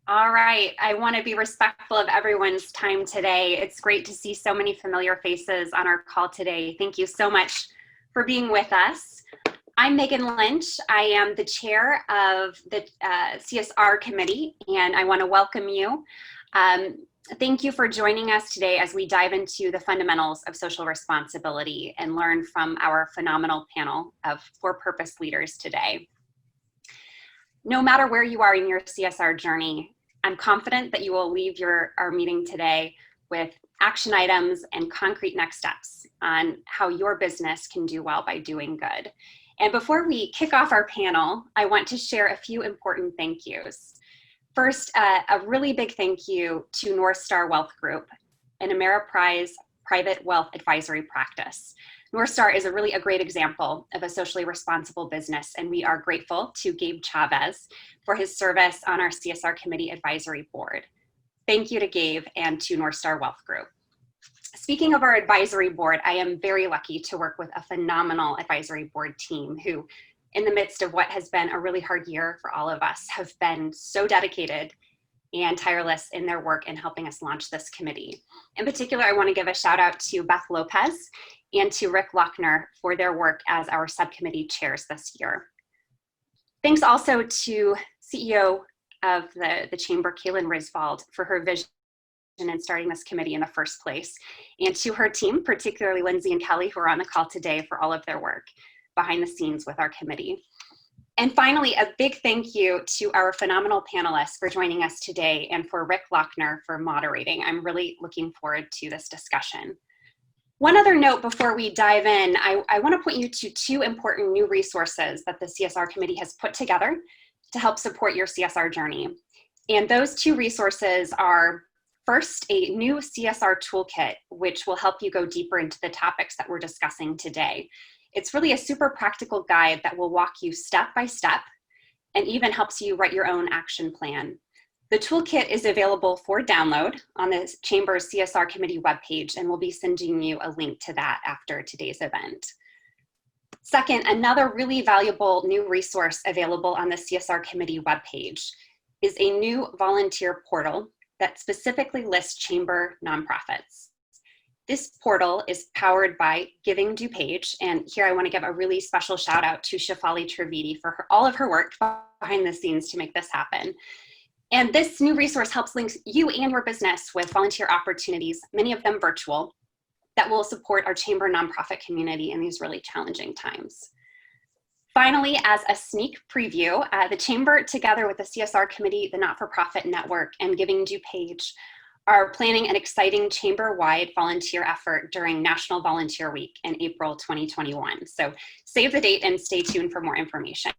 All right, I want to be respectful of everyone's time today. It's great to see so many familiar faces on our call today. Thank you so much for being with us. I'm Megan Lynch. I am the chair of the CSR committee, and I want to welcome you. Thank you for joining us today as we dive into the fundamentals of social responsibility and learn from our phenomenal panel of for-purpose leaders today. No matter where you are in your CSR journey, I'm confident that you will leave our meeting today with action items and concrete next steps on how your business can do well by doing good. And before we kick off our panel, I want to share a few important thank yous. First, a really big thank you to North Star Wealth Group, an Ameriprise private wealth advisory practice. North Star is a great example of a socially responsible business, and we are grateful to Gabe Chavez for his service on our CSR Committee Advisory Board. Thank you to Gabe and to North Star Wealth Group. Speaking of our advisory board, I am very lucky to work with a phenomenal advisory board team who, in the midst of what has been a really hard year for all of us, have been so dedicated and tireless in their work in helping us launch this committee. In particular, I want to give a shout out to Beth Lopez and to Rick Lochner for their work as our subcommittee chairs this year. Thanks also to CEO of the Chamber, Kaylin Risvold, for her vision in starting this committee in the first place, and to her team, particularly Lindsay and Kelly, who are on the call today, for all of their work behind the scenes with our committee. And finally, a big thank you to our phenomenal panelists for joining us today and for Rick Lochner for moderating. I'm really looking forward to this discussion. One other note before we dive in, I want to point you to two important new resources that the CSR committee has put together to help support your CSR journey. And those two resources are, first, a new CSR toolkit, which will help you go deeper into the topics that we're discussing today. It's really a super practical guide that will walk you step by step and even helps you write your own action plan. The toolkit is available for download on the Chamber's CSR Committee webpage, and we'll be sending you a link to that after today's event. Second, another really valuable new resource available on the CSR Committee webpage is a new volunteer portal that specifically lists Chamber nonprofits. This portal is powered by Giving DuPage, and here I want to give a really special shout out to Shefali Trivedi for all of her work behind the scenes to make this happen. And this new resource helps link you and your business with volunteer opportunities, many of them virtual, that will support our Chamber nonprofit community in these really challenging times. Finally, as a sneak preview, the Chamber, together with the CSR Committee, the Not-for-Profit Network, and Giving DuPage, are planning an exciting chamber-wide volunteer effort during National Volunteer Week in April 2021. So save the date and stay tuned for more information.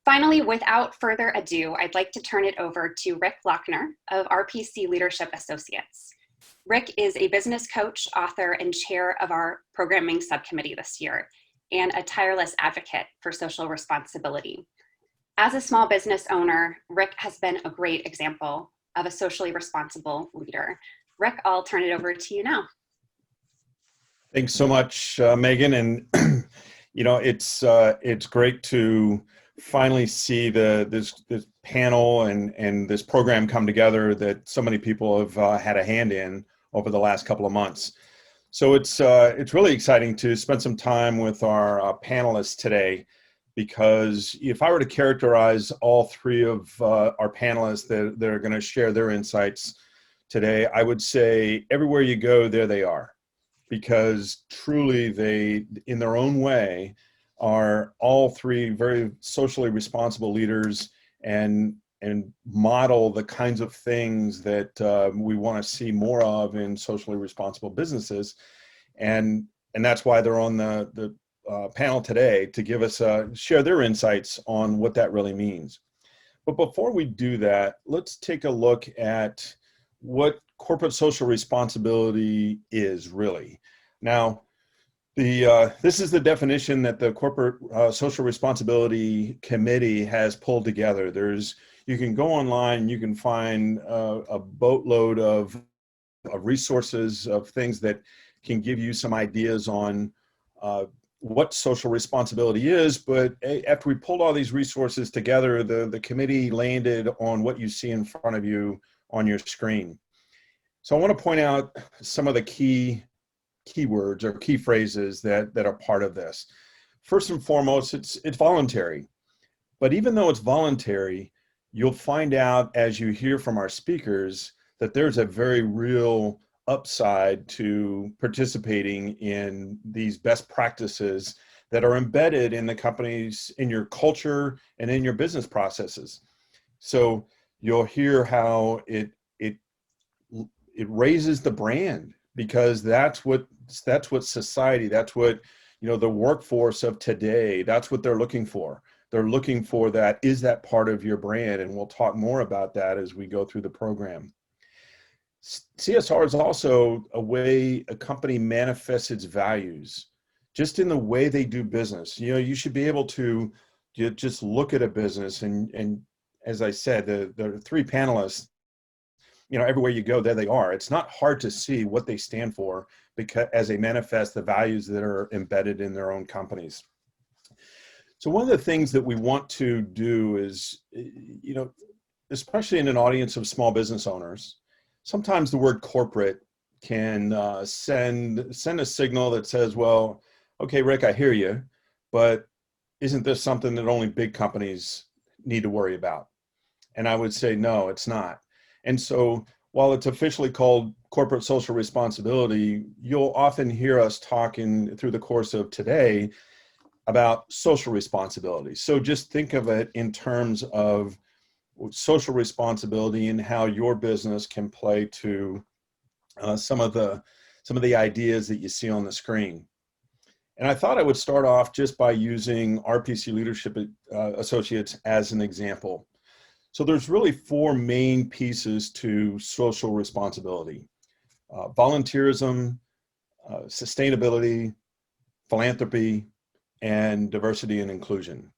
Finally, without further ado, I'd like to turn it over to Rick Lochner of RPC Leadership Associates. Rick is a business coach, author, and chair of our programming subcommittee this year, and a tireless advocate for social responsibility. As a small business owner, Rick has been a great example of a socially responsible leader. Rick, I'll turn it over to you now. Thanks so much, Megan. And you know, it's great to finally see this panel and this program come together that so many people have had a hand in over the last couple of months. So it's really exciting to spend some time with our panelists today, because if I were to characterize all three of our panelists that are going to share their insights today, I would say everywhere you go, there they are, because truly they, in their own way, are all three very socially responsible leaders and model the kinds of things that we want to see more of in socially responsible businesses. And that's why they're on the panel today, to give us share their insights on what that really means. But before we do that, let's take a look at what corporate social responsibility is really. Now, this is the definition that the Corporate Social Responsibility Committee has pulled together. You can go online, you can find a boatload of resources, of things that can give you some ideas on what social responsibility is, but after we pulled all these resources together, the committee landed on what you see in front of you on your screen. So I want to point out some of the keywords or key phrases that are part of this. First and foremost, it's voluntary. But even though it's voluntary, you'll find out as you hear from our speakers that there's a very real upside to participating in these best practices that are embedded in the companies, in your culture, and in your business processes. So you'll hear how it raises the brand, because that's what society, that's what, the workforce of today, that's what they're looking for. They're looking for that, is that part of your brand? And we'll talk more about that as we go through the program. CSR is also a way a company manifests its values, just in the way they do business. You should be able to just look at a business and as I said, the three panelists, everywhere you go, there they are. It's not hard to see what they stand for, because as they manifest the values that are embedded in their own companies. So one of the things that we want to do is, especially in an audience of small business owners, sometimes the word corporate can send a signal that says, well, okay, Rick, I hear you, but isn't this something that only big companies need to worry about? And I would say, no, it's not. And so while it's officially called corporate social responsibility, you'll often hear us talking through the course of today about social responsibility. So just think of it in terms of social responsibility and how your business can play to some of the ideas that you see on the screen. And I thought I would start off just by using RPC Leadership Associates as an example. So there's really four main pieces to social responsibility: volunteerism, sustainability, philanthropy, and diversity and inclusion.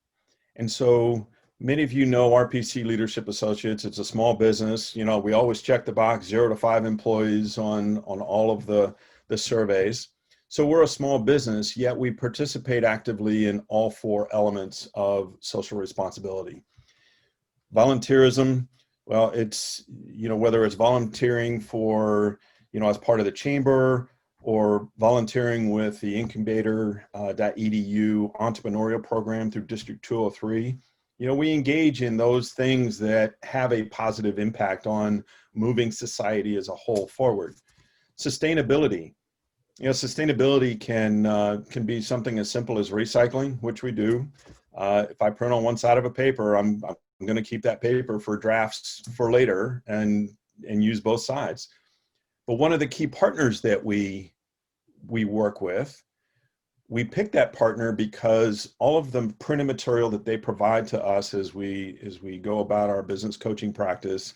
And so many of you know RPC Leadership Associates. It's a small business. We always check the box 0 to 5 employees on all of the surveys. So we're a small business, yet we participate actively in all four elements of social responsibility. Volunteerism, well, it's, whether it's volunteering for, as part of the chamber, or volunteering with the incubator.edu entrepreneurial program through District 203. We engage in those things that have a positive impact on moving society as a whole forward. Sustainability. Sustainability can be something as simple as recycling, which we do. If I print on one side of a paper, I'm going to keep that paper for drafts for later and use both sides. But one of the key partners that we work with, we pick that partner because all of the printed material that they provide to us as we go about our business coaching practice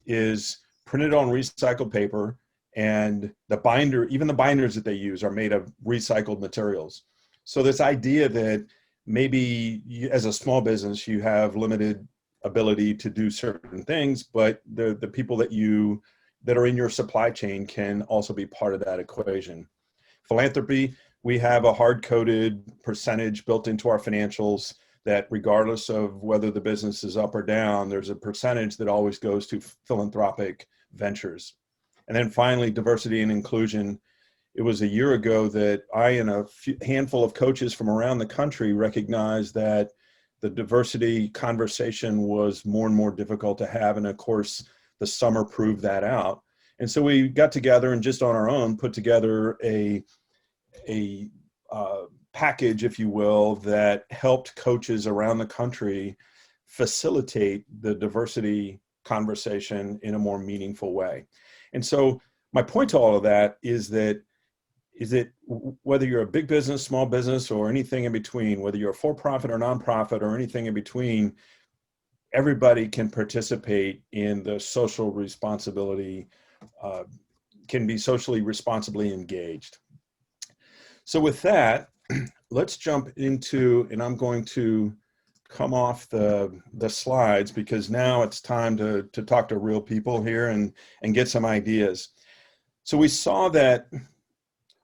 is printed on recycled paper, and even the binders that they use are made of recycled materials. So this idea that maybe as a small business, you have limited ability to do certain things, but the people that are in your supply chain can also be part of that equation. Philanthropy, we have a hard-coded percentage built into our financials that regardless of whether the business is up or down, there's a percentage that always goes to philanthropic ventures. And then finally, diversity and inclusion. It was a year ago that I and a handful of coaches from around the country recognized that the diversity conversation was more and more difficult to have. And of course, the summer proved that out. And so we got together and just on our own put together a package, if you will, that helped coaches around the country facilitate the diversity conversation in a more meaningful way. And so my point to all of that is that whether you're a big business, small business, or anything in between, whether you're a for-profit or nonprofit or anything in between, everybody can participate in the social responsibility, can be socially responsibly engaged. So with that, let's jump into, and I'm going to come off the slides because now it's time to talk to real people here and get some ideas. So we saw that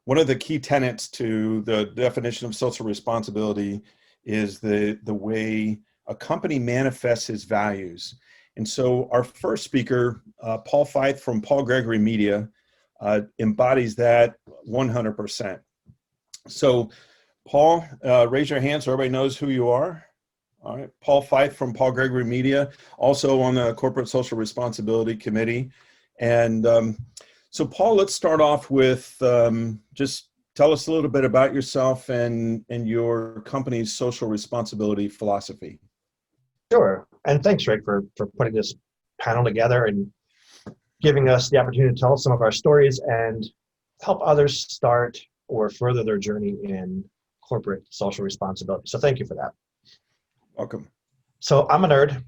one of the key tenets to the definition of social responsibility is the way a company manifests its values. And so our first speaker, Paul Feith from Paul Gregory Media, embodies that 100%. So Paul, raise your hand so everybody knows who you are. All right, Paul Feith from Paul Gregory Media, also on the Corporate Social Responsibility Committee. And so Paul, let's start off with just tell us a little bit about yourself and your company's social responsibility philosophy. Sure, and thanks, Rick, for putting this panel together and giving us the opportunity to tell some of our stories and help others start or further their journey in corporate social responsibility. So thank you for that. Welcome. So I'm a nerd.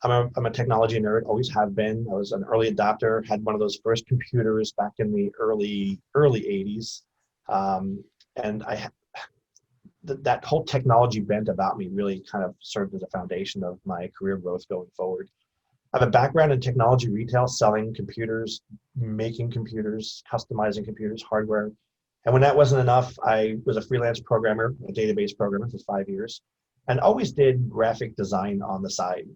I'm a technology nerd, always have been. I was an early adopter, had one of those first computers back in the early 80s. And that whole technology bent about me really kind of served as a foundation of my career growth going forward. I have a background in technology retail, selling computers, making computers, customizing computers, hardware. And when that wasn't enough, I was a freelance programmer, a database programmer for 5 years, and always did graphic design on the side.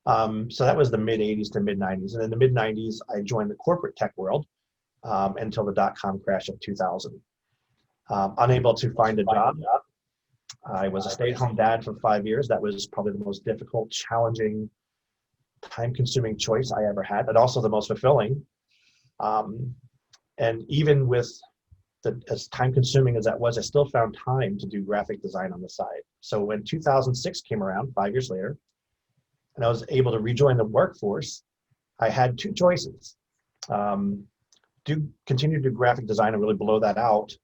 So that was the mid 80s to mid 90s. And in the mid 90s, I joined the corporate tech world until the dot-com crash of 2000. Unable to find a job. I was a stay-at-home dad for 5 years. That was probably the most difficult, challenging, time-consuming choice I ever had, and also the most fulfilling. And even with as time-consuming as that was, I still found time to do graphic design on the side. So when 2006 came around, 5 years later, and I was able to rejoin the workforce, I had two choices. Continue to do graphic design and really blow that out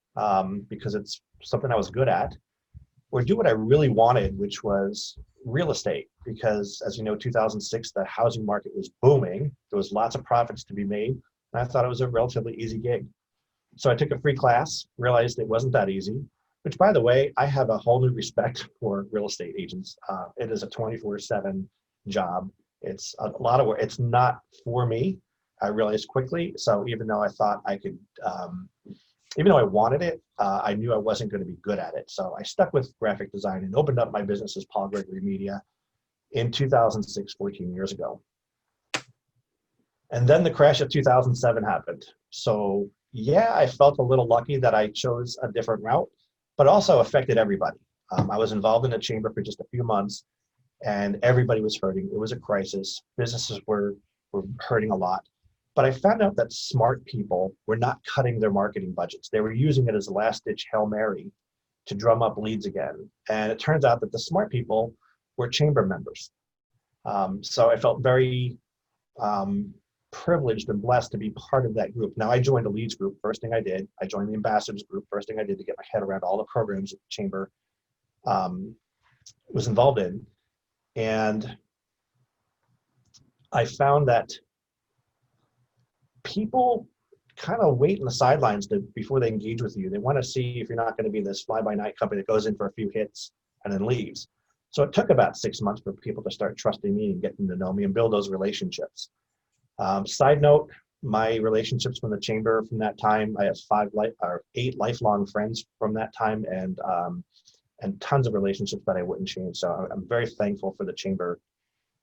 because it's something I was good at, or do what I really wanted, which was real estate. Because as you know, 2006, the housing market was booming. There was lots of profits to be made. And I thought it was a relatively easy gig. So I took a free class, realized it wasn't that easy, which, by the way, I have a whole new respect for real estate agents. It is a 24/7 job. It's a lot of work. It's not for me, I realized quickly. So even though I thought I could, even though I wanted it, I knew I wasn't going to be good at it. So I stuck with graphic design and opened up my business as Paul Gregory Media in 2006, 14 years ago. And then the crash of 2007 happened. So yeah, I felt a little lucky that I chose a different route, but also affected everybody. I was involved in a chamber for just a few months, and everybody was hurting. It was a crisis. Businesses were hurting a lot. But I found out that smart people were not cutting their marketing budgets. They were using it as a last-ditch Hail Mary to drum up leads again. And it turns out that the smart people were chamber members. So I felt very privileged and blessed to be part of that group. Now, I joined a leads group. First thing I did, I joined the ambassadors group. First thing I did to get my head around all the programs that the chamber was involved in. And I found that people kind of wait in the sidelines before they engage with you. They want to see if you're not going to be this fly-by-night company that goes in for a few hits and then leaves. So it took about 6 months for people to start trusting me and getting to know me and build those relationships. Side note, my relationships from the chamber from that time, I have 8 lifelong friends from that time, and tons of relationships that I wouldn't change. So I'm very thankful for the chamber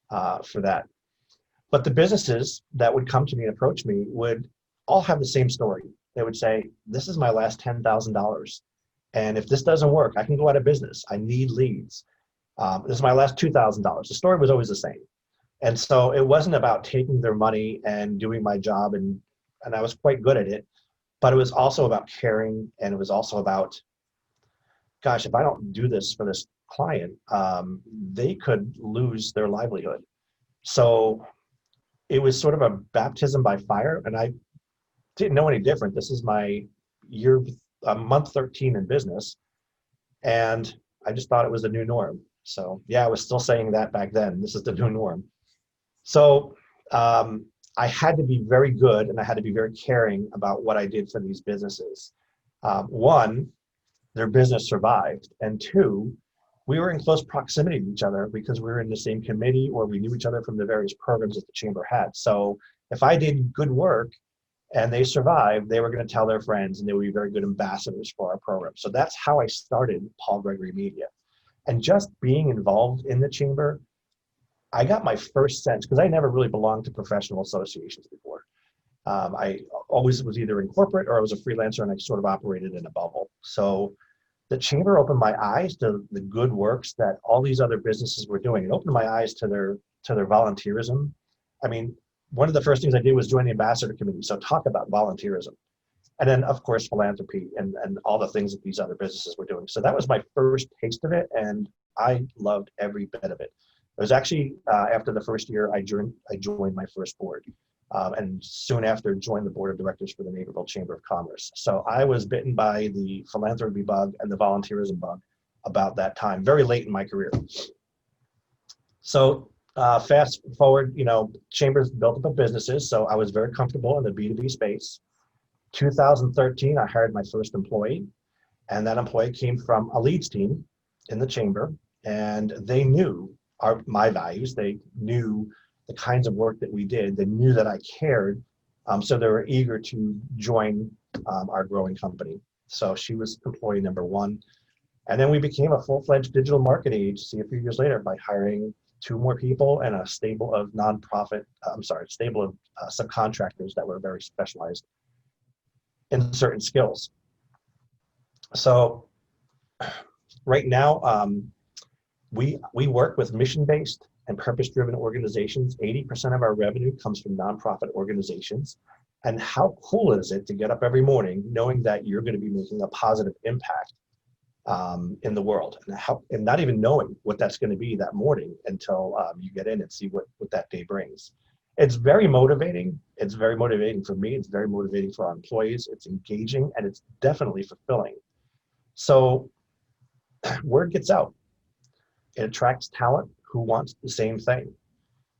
for that. But the businesses that would come to me and approach me would all have the same story. They would say, this is my last $10,000. And if this doesn't work, I can go out of business. I need leads. This is my last $2,000. The story was always the same. And so it wasn't about taking their money and doing my job, and I was quite good at it, but it was also about caring, and it was also about, gosh, if I don't do this for this client, they could lose their livelihood. So it was sort of a baptism by fire, and I didn't know any different. This is my month 13 in business, and I just thought it was the new norm. So yeah, I was still saying that back then. This is the new norm. So I had to be very good, and I had to be very caring about what I did for these businesses. One, their business survived, and two, we were in close proximity to each other because we were in the same committee, or we knew each other from the various programs that the chamber had. So if I did good work and they survived, they were going to tell their friends, and they would be very good ambassadors for our program. So that's how I started Paul Gregory Media. And just being involved in the chamber, I got my first sense, because I never really belonged to professional associations before. I always was either in corporate or I was a freelancer, and I sort of operated in a bubble. So the chamber opened my eyes to the good works that all these other businesses were doing. It opened my eyes to their volunteerism. I mean, one of the first things I did was join the ambassador committee. So talk about volunteerism. And then, of course, philanthropy and all the things that these other businesses were doing. So that was my first taste of it, and I loved every bit of it. It was actually after the first year I joined my first board, and soon after joined the board of directors for the Naperville Chamber of Commerce. So I was bitten by the philanthropy bug and the volunteerism bug about that time, very late in my career. So fast forward, chambers built up businesses, so I was very comfortable in the B2B space. 2013, I hired my first employee, and that employee came from a leads team in the chamber, and they knew my values. They knew the kinds of work that we did. They knew that I cared, so they were eager to join our growing company. So she was employee number one, and then we became a full-fledged digital marketing agency a few years later by hiring 2 more people and a stable of subcontractors that were very specialized in certain skills. So right now, we work with mission-based and purpose-driven organizations. 80% of our revenue comes from nonprofit organizations. And how cool is it to get up every morning knowing that you're going to be making a positive impact in the world, and not even knowing what that's going to be that morning until you get in and see what that day brings. It's very motivating. It's very motivating for me. It's very motivating for our employees. It's engaging, and it's definitely fulfilling. So word gets out. It attracts talent who wants the same thing,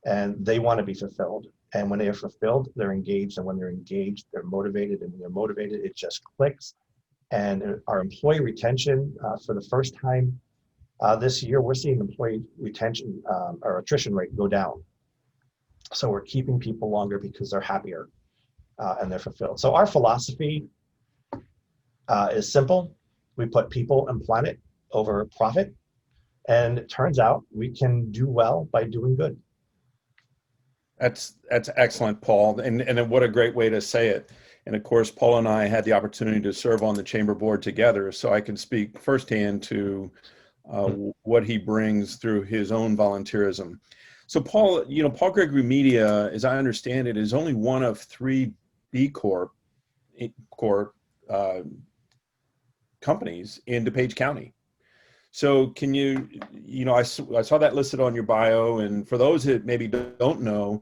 and they want to be fulfilled. And when they are fulfilled, they're engaged. And when they're engaged, they're motivated. And when they're motivated, it just clicks. And our employee retention, for the first time this year, we're seeing employee retention or attrition rate go down. So we're keeping people longer because they're happier and they're fulfilled. So our philosophy is simple. We put people and planet over profit. And it turns out we can do well by doing good. That's excellent, Paul. And what a great way to say it. And of course, Paul and I had the opportunity to serve on the chamber board together, so I can speak firsthand to what he brings through his own volunteerism. So Paul, Paul Gregory Media, as I understand it, is only one of 3 B Corp companies in DuPage County. So can you, I saw that listed on your bio, and for those that maybe don't know,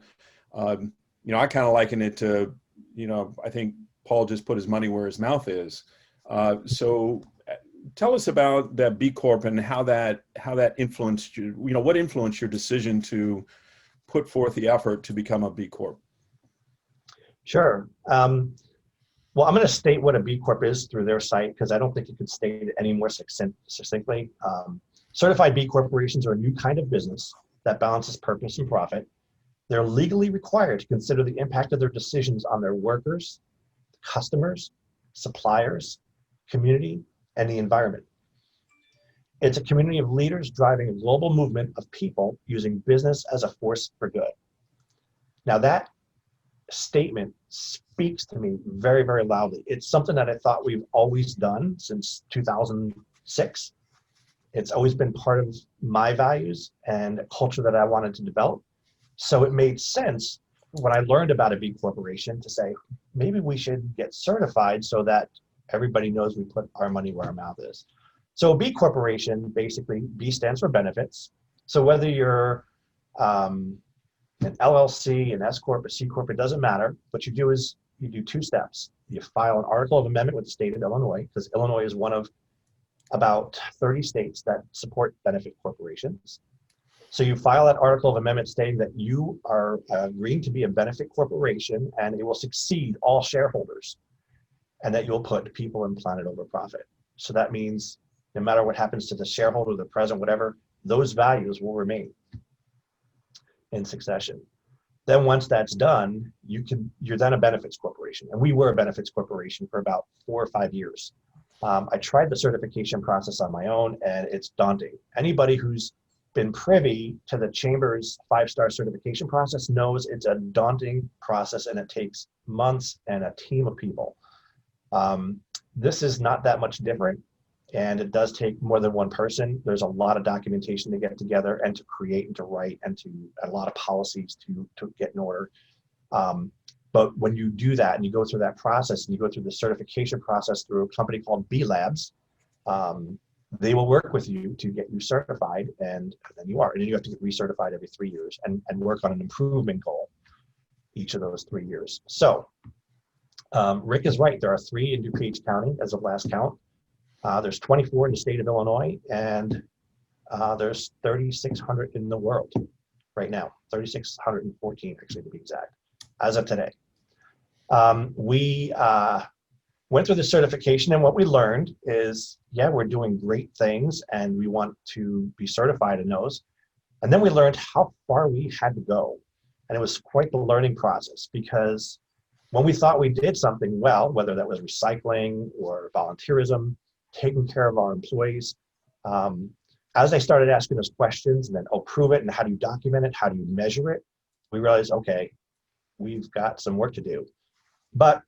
I kind of liken it to, I think Paul just put his money where his mouth is. So tell us about that B Corp and how that influenced you, what influenced your decision to put forth the effort to become a B Corp? Sure. Well, I'm going to state what a B Corp is through their site, because I don't think you could state it any more succinctly. Certified B Corporations are a new kind of business that balances purpose and profit. They're legally required to consider the impact of their decisions on their workers, customers, suppliers, community, and the environment. It's a community of leaders driving a global movement of people using business as a force for good. Now that statement speaks to me very, very loudly. It's something that I thought we've always done since 2006. It's always been part of my values and a culture that I wanted to develop. So it made sense when I learned about a B Corporation to say, maybe we should get certified so that everybody knows we put our money where our mouth is. So a B Corporation, basically, B stands for benefits. So whether you're an LLC, an S Corp, a C Corp, it doesn't matter. What you do is you do 2 steps. You file an article of amendment with the state of Illinois, because Illinois is one of about 30 states that support benefit corporations. So you file that article of amendment stating that you are agreeing to be a benefit corporation and it will succeed all shareholders, and that you'll put people and planet over profit. So that means no matter what happens to the shareholder, the president, whatever, those values will remain in succession. Then once that's done, you're then a benefits corporation. And we were a benefits corporation for about 4 or 5 years. I tried the certification process on my own, and it's daunting. Anybody who's been privy to the Chamber's 5-star certification process knows it's a daunting process, and it takes months and a team of people. This is not that much different, and it does take more than one person. There's a lot of documentation to get together and to create and to write and a lot of policies to get in order. But when you do that and you go through that process and you go through the certification process through a company called B Labs, they will work with you to get you certified, and then you are. And then you have to get recertified every 3 years and work on an improvement goal each of those 3 years. So Rick is right. There are 3 in DuPage County as of last count. There's 24 in the state of Illinois, and there's 3,600 in the world right now, 3,614 actually to be exact, as of today. We went through the certification, and what we learned is, yeah, we're doing great things and we want to be certified in those. And then we learned how far we had to go. And it was quite the learning process, because when we thought we did something well, whether that was recycling or volunteerism, taking care of our employees, as they started asking us questions and then, oh, prove it, and how do you document it? How do you measure it? We realized, okay, we've got some work to do. But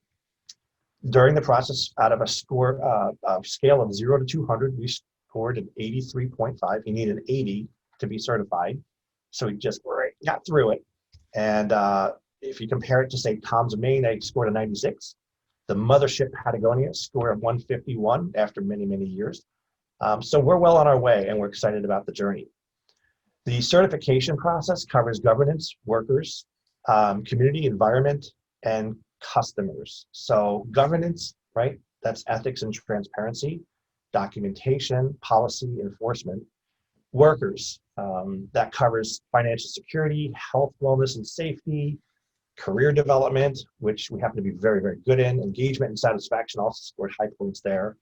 during the process, out of a scale of 0 to 200, we scored an 83.5. You need an 80 to be certified. So we just got through it. And if you compare it to, say, Tom's of Maine, they scored a 96. The mothership Patagonia scored a 151 after many, many years. So we're well on our way, and we're excited about the journey. The certification process covers governance, workers, community, environment, and customers. So governance, right? That's ethics and transparency, documentation, policy, enforcement. Workers, that covers financial security, health, wellness, and safety, career development, which we happen to be very, very good in. Engagement and satisfaction also scored high points there.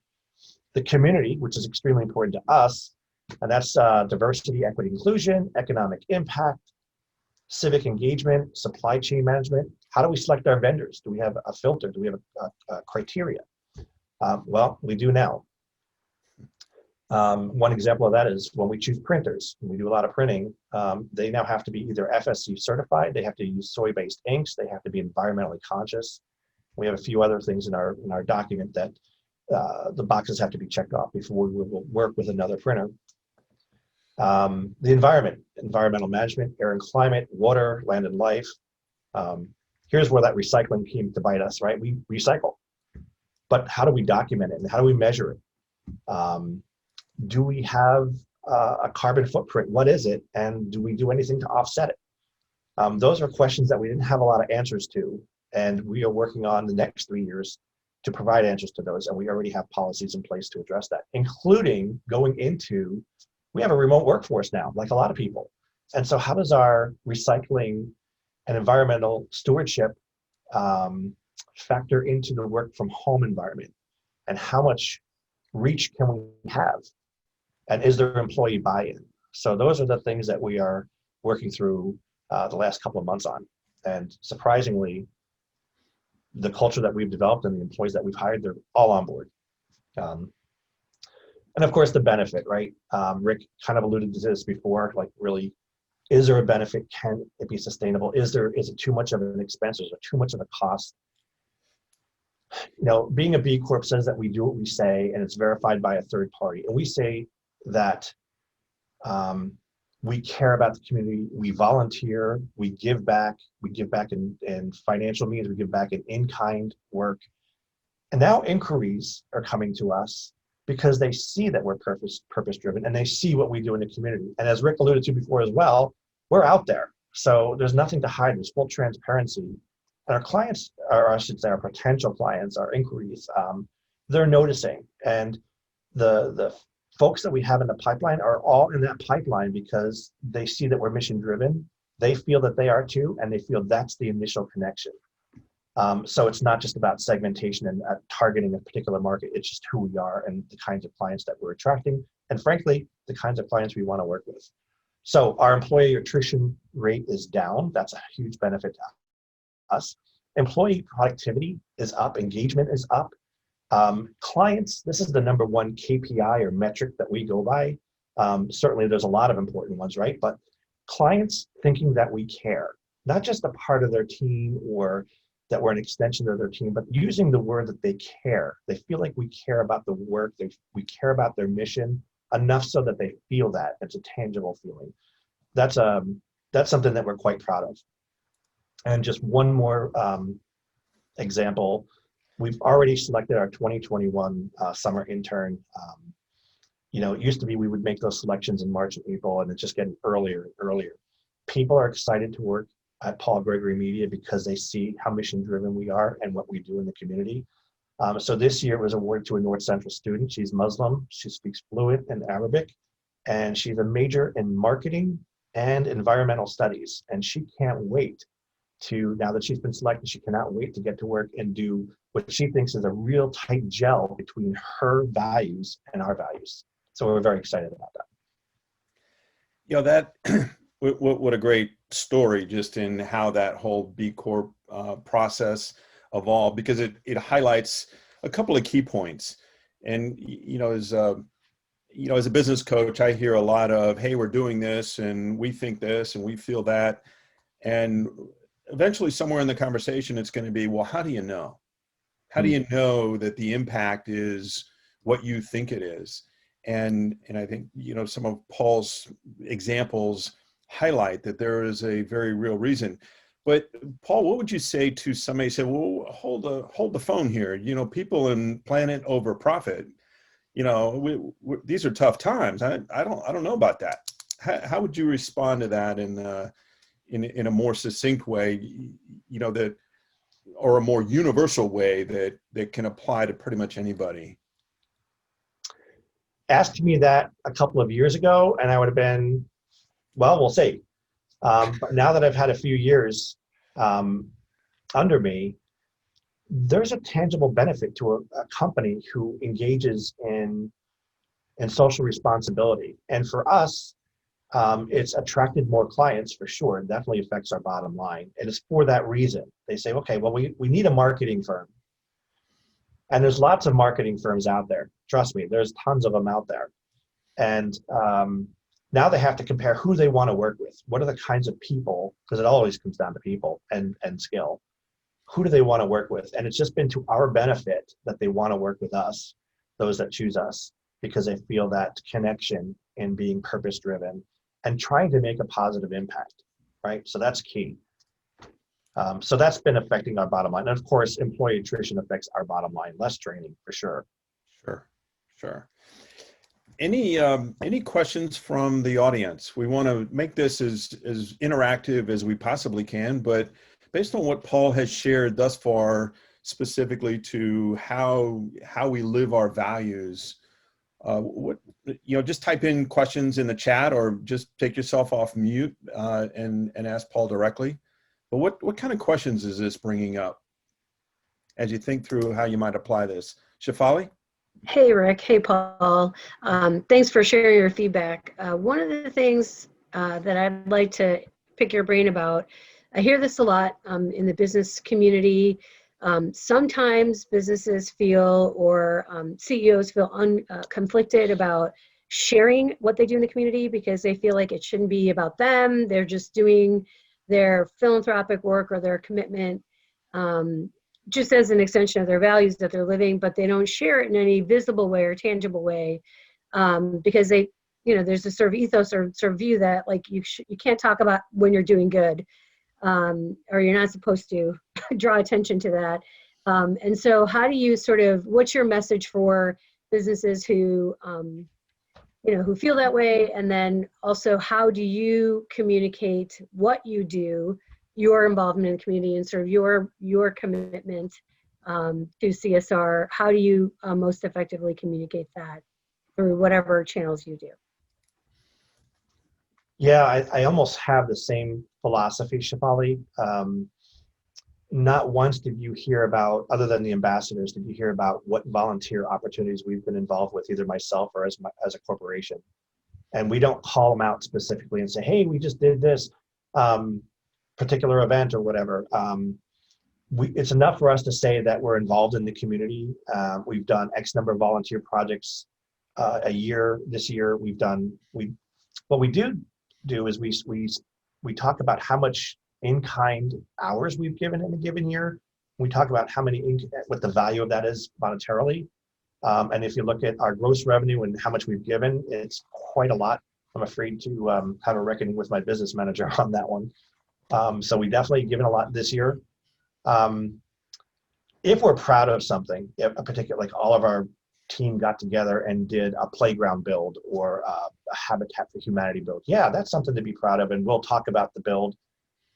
The community, which is extremely important to us, and that's diversity, equity, inclusion, economic impact, civic engagement, supply chain management. How do we select our vendors? Do we have a filter? Do we have a criteria? Well, we do now. One example of that is when we choose printers. When we do a lot of printing, they now have to be either FSC certified, they have to use soy-based inks, they have to be environmentally conscious. We have a few other things in our document that the boxes have to be checked off before we will work with another printer. The environment, environmental management, air and climate, water, land and life. Here's where that recycling came to bite us, right? We recycle, but how do we document it and how do we measure it? Do we have a carbon footprint? What is it? And do we do anything to offset it? Those are questions that we didn't have a lot of answers to, and we are working on the next 3 years to provide answers to those, and we already have policies in place to address that, including going into, we have a remote workforce now, like a lot of people. And so how does our recycling and environmental stewardship factor into the work from home environment? And how much reach can we have? And is there employee buy-in? So those are the things that we are working through the last couple of months on. And surprisingly, the culture that we've developed and the employees that we've hired, they're all on board. And of course, the benefit, right? Rick kind of alluded to this before, like really, is there a benefit? Can it be sustainable? Is it too much of an expense? Is it too much of a cost? You know, being a B Corp says that we do what we say, and it's verified by a third party. And we say that we care about the community, we volunteer, we give back in financial means, we give back in in-kind work. And now inquiries are coming to us because they see that we're purpose-driven, and they see what we do in the community. And as Rick alluded to before as well, we're out there. So there's nothing to hide, there's full transparency. And our clients, or I should say our potential clients, our inquiries, they're noticing. And the folks that we have in the pipeline are all in that pipeline because they see that we're mission driven. They feel that they are too, and they feel that's the initial connection. So it's not just about segmentation and targeting a particular market. It's just who we are and the kinds of clients that we're attracting, and frankly, the kinds of clients we want to work with. So our employee attrition rate is down. That's a huge benefit to us. Employee productivity is up, engagement is up. Clients, this is the number one KPI or metric that we go by. Certainly there's a lot of important ones, right? But clients thinking that we care, not just a part of their team or that we're an extension of their team, but using the word that they care. They feel like we care about the work, we care about their mission enough so that they feel that. It's a tangible feeling. That's something that we're quite proud of. And just one more example, we've already selected our 2021 summer intern. It used to be we would make those selections in March and April, and it's just getting earlier and earlier. People are excited to work at Paul Gregory Media because they see how mission driven we are and what we do in the community. So this year it was awarded to a North Central student. She's Muslim, she speaks fluent in Arabic, and she's a major in marketing and environmental studies. And she can't wait to, now that she's been selected, she cannot wait to get to work and do what she thinks is a real tight gel between her values and our values. So we're very excited about that. That what a great story, just in how that whole B Corp process evolved, because it highlights a couple of key points. And as a business coach, I hear a lot of, hey, we're doing this and we think this and we feel that. And eventually somewhere in the conversation, it's going to be, well, how do you know? How do you know that the impact is what you think it is? And I think, some of Paul's examples highlight that there is a very real reason. But Paul, what would you say to somebody who said, well, hold the phone here? People in planet over profit, these are tough times. I don't know about that. How would you respond to that in a more succinct way, that, or a more universal way that can apply to pretty much anybody? Asked me that a couple of years ago, and I would have been, well, we'll see. But now that I've had a few years under me, there's a tangible benefit to a company who engages in social responsibility. And for us, it's attracted more clients for sure. It definitely affects our bottom line. And it's for that reason. They say, okay, well, we need a marketing firm. And there's lots of marketing firms out there. Trust me, there's tons of them out there. And now they have to compare who they want to work with. What are the kinds of people, because it always comes down to people and skill. Who do they want to work with? And it's just been to our benefit that they want to work with us, those that choose us, because they feel that connection in being purpose-driven and trying to make a positive impact, right? So that's key. So that's been affecting our bottom line. And of course, employee attrition affects our bottom line, less training for sure. Sure. Any questions from the audience? We want to make this as interactive as we possibly can, but based on what Paul has shared thus far, specifically to how we live our values, just type in questions in the chat or just take yourself off mute and ask Paul directly. But what kind of questions is this bringing up as you think through how you might apply this? Shefali? Hey, Rick. Hey, Paul. Thanks for sharing your feedback. One of the things that I'd like to pick your brain about, I hear this a lot in the business community. Sometimes businesses feel, or CEOs feel conflicted about sharing what they do in the community because they feel like it shouldn't be about them. They're just doing their philanthropic work or their commitment just as an extension of their values that they're living, but they don't share it in any visible way or tangible way because they, there's a sort of ethos or sort of view that like you can't talk about when you're doing good or you're not supposed to draw attention to that. And so how do you what's your message for businesses who, who feel that way? And then also, how do you communicate what you do, your involvement in the community and sort of your commitment to CSR? How do you most effectively communicate that through whatever channels you do? Yeah, I almost have the same philosophy, Shefali. Not once did you hear about, other than the ambassadors, did you hear about what volunteer opportunities we've been involved with, either myself or as a corporation. And we don't call them out specifically and say, hey, we just did this particular event or whatever. It's enough for us to say that we're involved in the community. We've done X number of volunteer projects a year. This year, what we do is we talk about how much in-kind hours we've given in a given year. We talk about what the value of that is monetarily. And if you look at our gross revenue and how much we've given, it's quite a lot. I'm afraid to have a reckoning with my business manager on that one. So we definitely given a lot this year. If we're proud of something, a particular, like all of our team got together and did a playground build or a Habitat for Humanity build, yeah, that's something to be proud of, and we'll talk about the build.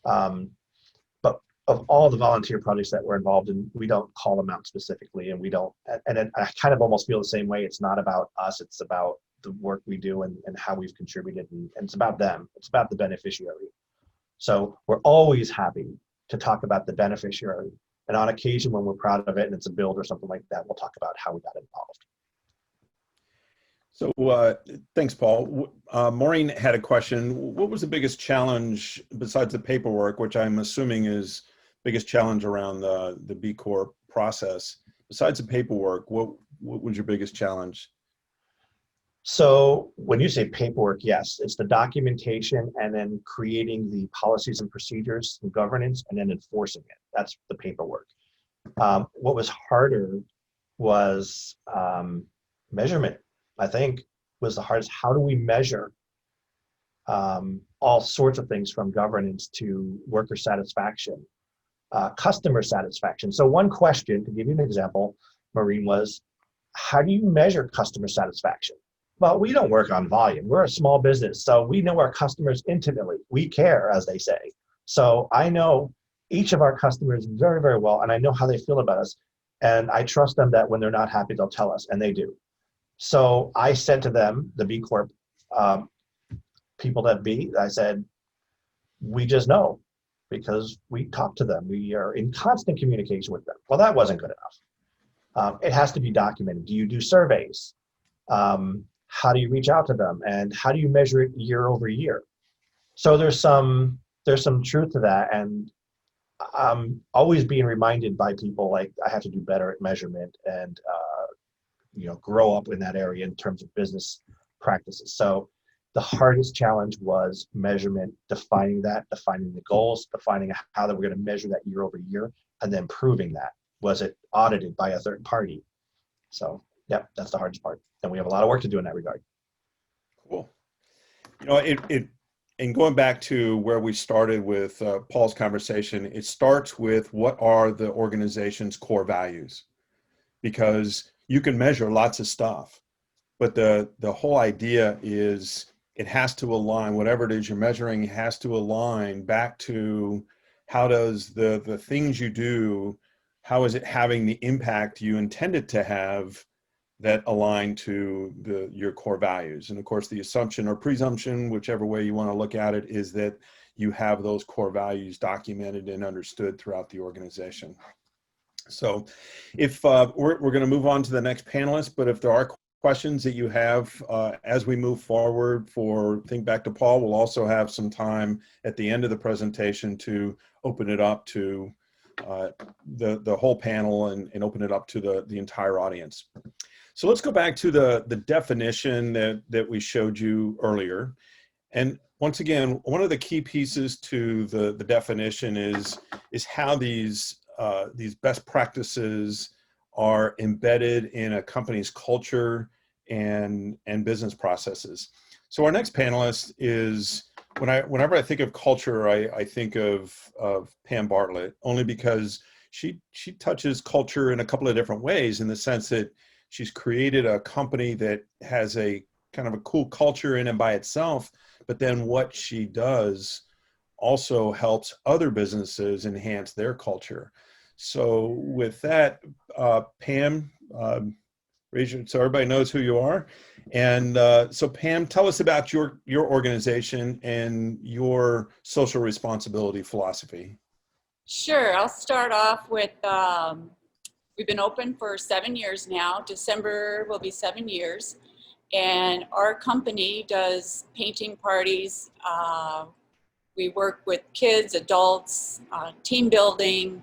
But of all the volunteer projects that we're involved in, we don't call them out specifically, and we don't. And I kind of almost feel the same way. It's not about us; it's about the work we do and how we've contributed, and it's about them. It's about the beneficiary. So we're always happy to talk about the beneficiary. And on occasion, when we're proud of it and it's a build or something like that, we'll talk about how we got involved. So thanks, Paul. Maureen had a question. What was the biggest challenge besides the paperwork, which I'm assuming is biggest challenge around the B Corp process? Besides the paperwork, what was your biggest challenge? So when you say paperwork, yes, it's the documentation and then creating the policies and procedures and governance and then enforcing it. That's the paperwork. What was harder was measurement, I think, was the hardest. How do we measure all sorts of things from governance to worker satisfaction, customer satisfaction? So one question, to give you an example, Maureen, was how do you measure customer satisfaction? Well, we don't work on volume. We're a small business, so we know our customers intimately. We care, as they say. So I know each of our customers very, very well, and I know how they feel about us. And I trust them that when they're not happy, they'll tell us, and they do. So I said to them, the B Corp people that be, I said, we just know because we talk to them. We are in constant communication with them. Well, that wasn't good enough. It has to be documented. Do you do surveys? How do you reach out to them, and how do you measure it year over year? So there's some truth to that, and I'm always being reminded by people like I have to do better at measurement and grow up in that area in terms of business practices. So the hardest challenge was measurement, defining the goals, defining how that we're going to measure that year over year, and then proving that. Was it audited by a third party? So yeah, that's the hardest part. And we have a lot of work to do in that regard. Cool. And going back to where we started with Paul's conversation, it starts with what are the organization's core values? Because you can measure lots of stuff, but the whole idea is it has to align, whatever it is you're measuring has to align back to how does the things you do, how is it having the impact you intended to have that align to your core values. And of course, the assumption or presumption, whichever way you want to look at it, is that you have those core values documented and understood throughout the organization. So if we're going to move on to the next panelist, but if there are questions that you have as we move forward for Think Back to Paul, we'll also have some time at the end of the presentation to open it up to the whole panel and open it up to the entire audience. So let's go back to the definition that we showed you earlier. And once again, one of the key pieces to the definition is how these best practices are embedded in a company's culture and business processes. So our next panelist is, whenever I think of culture, I think of Pam Bartlett, only because she touches culture in a couple of different ways, in the sense that she's created a company that has a kind of a cool culture in and by itself, but then what she does also helps other businesses enhance their culture. So with that, Pam, raise your, so everybody knows who you are. And so Pam, tell us about your organization and your social responsibility philosophy. Sure, I'll start off with, we've been open for 7 years now. December will be 7 years. And our company does painting parties. We work with kids, adults, team building.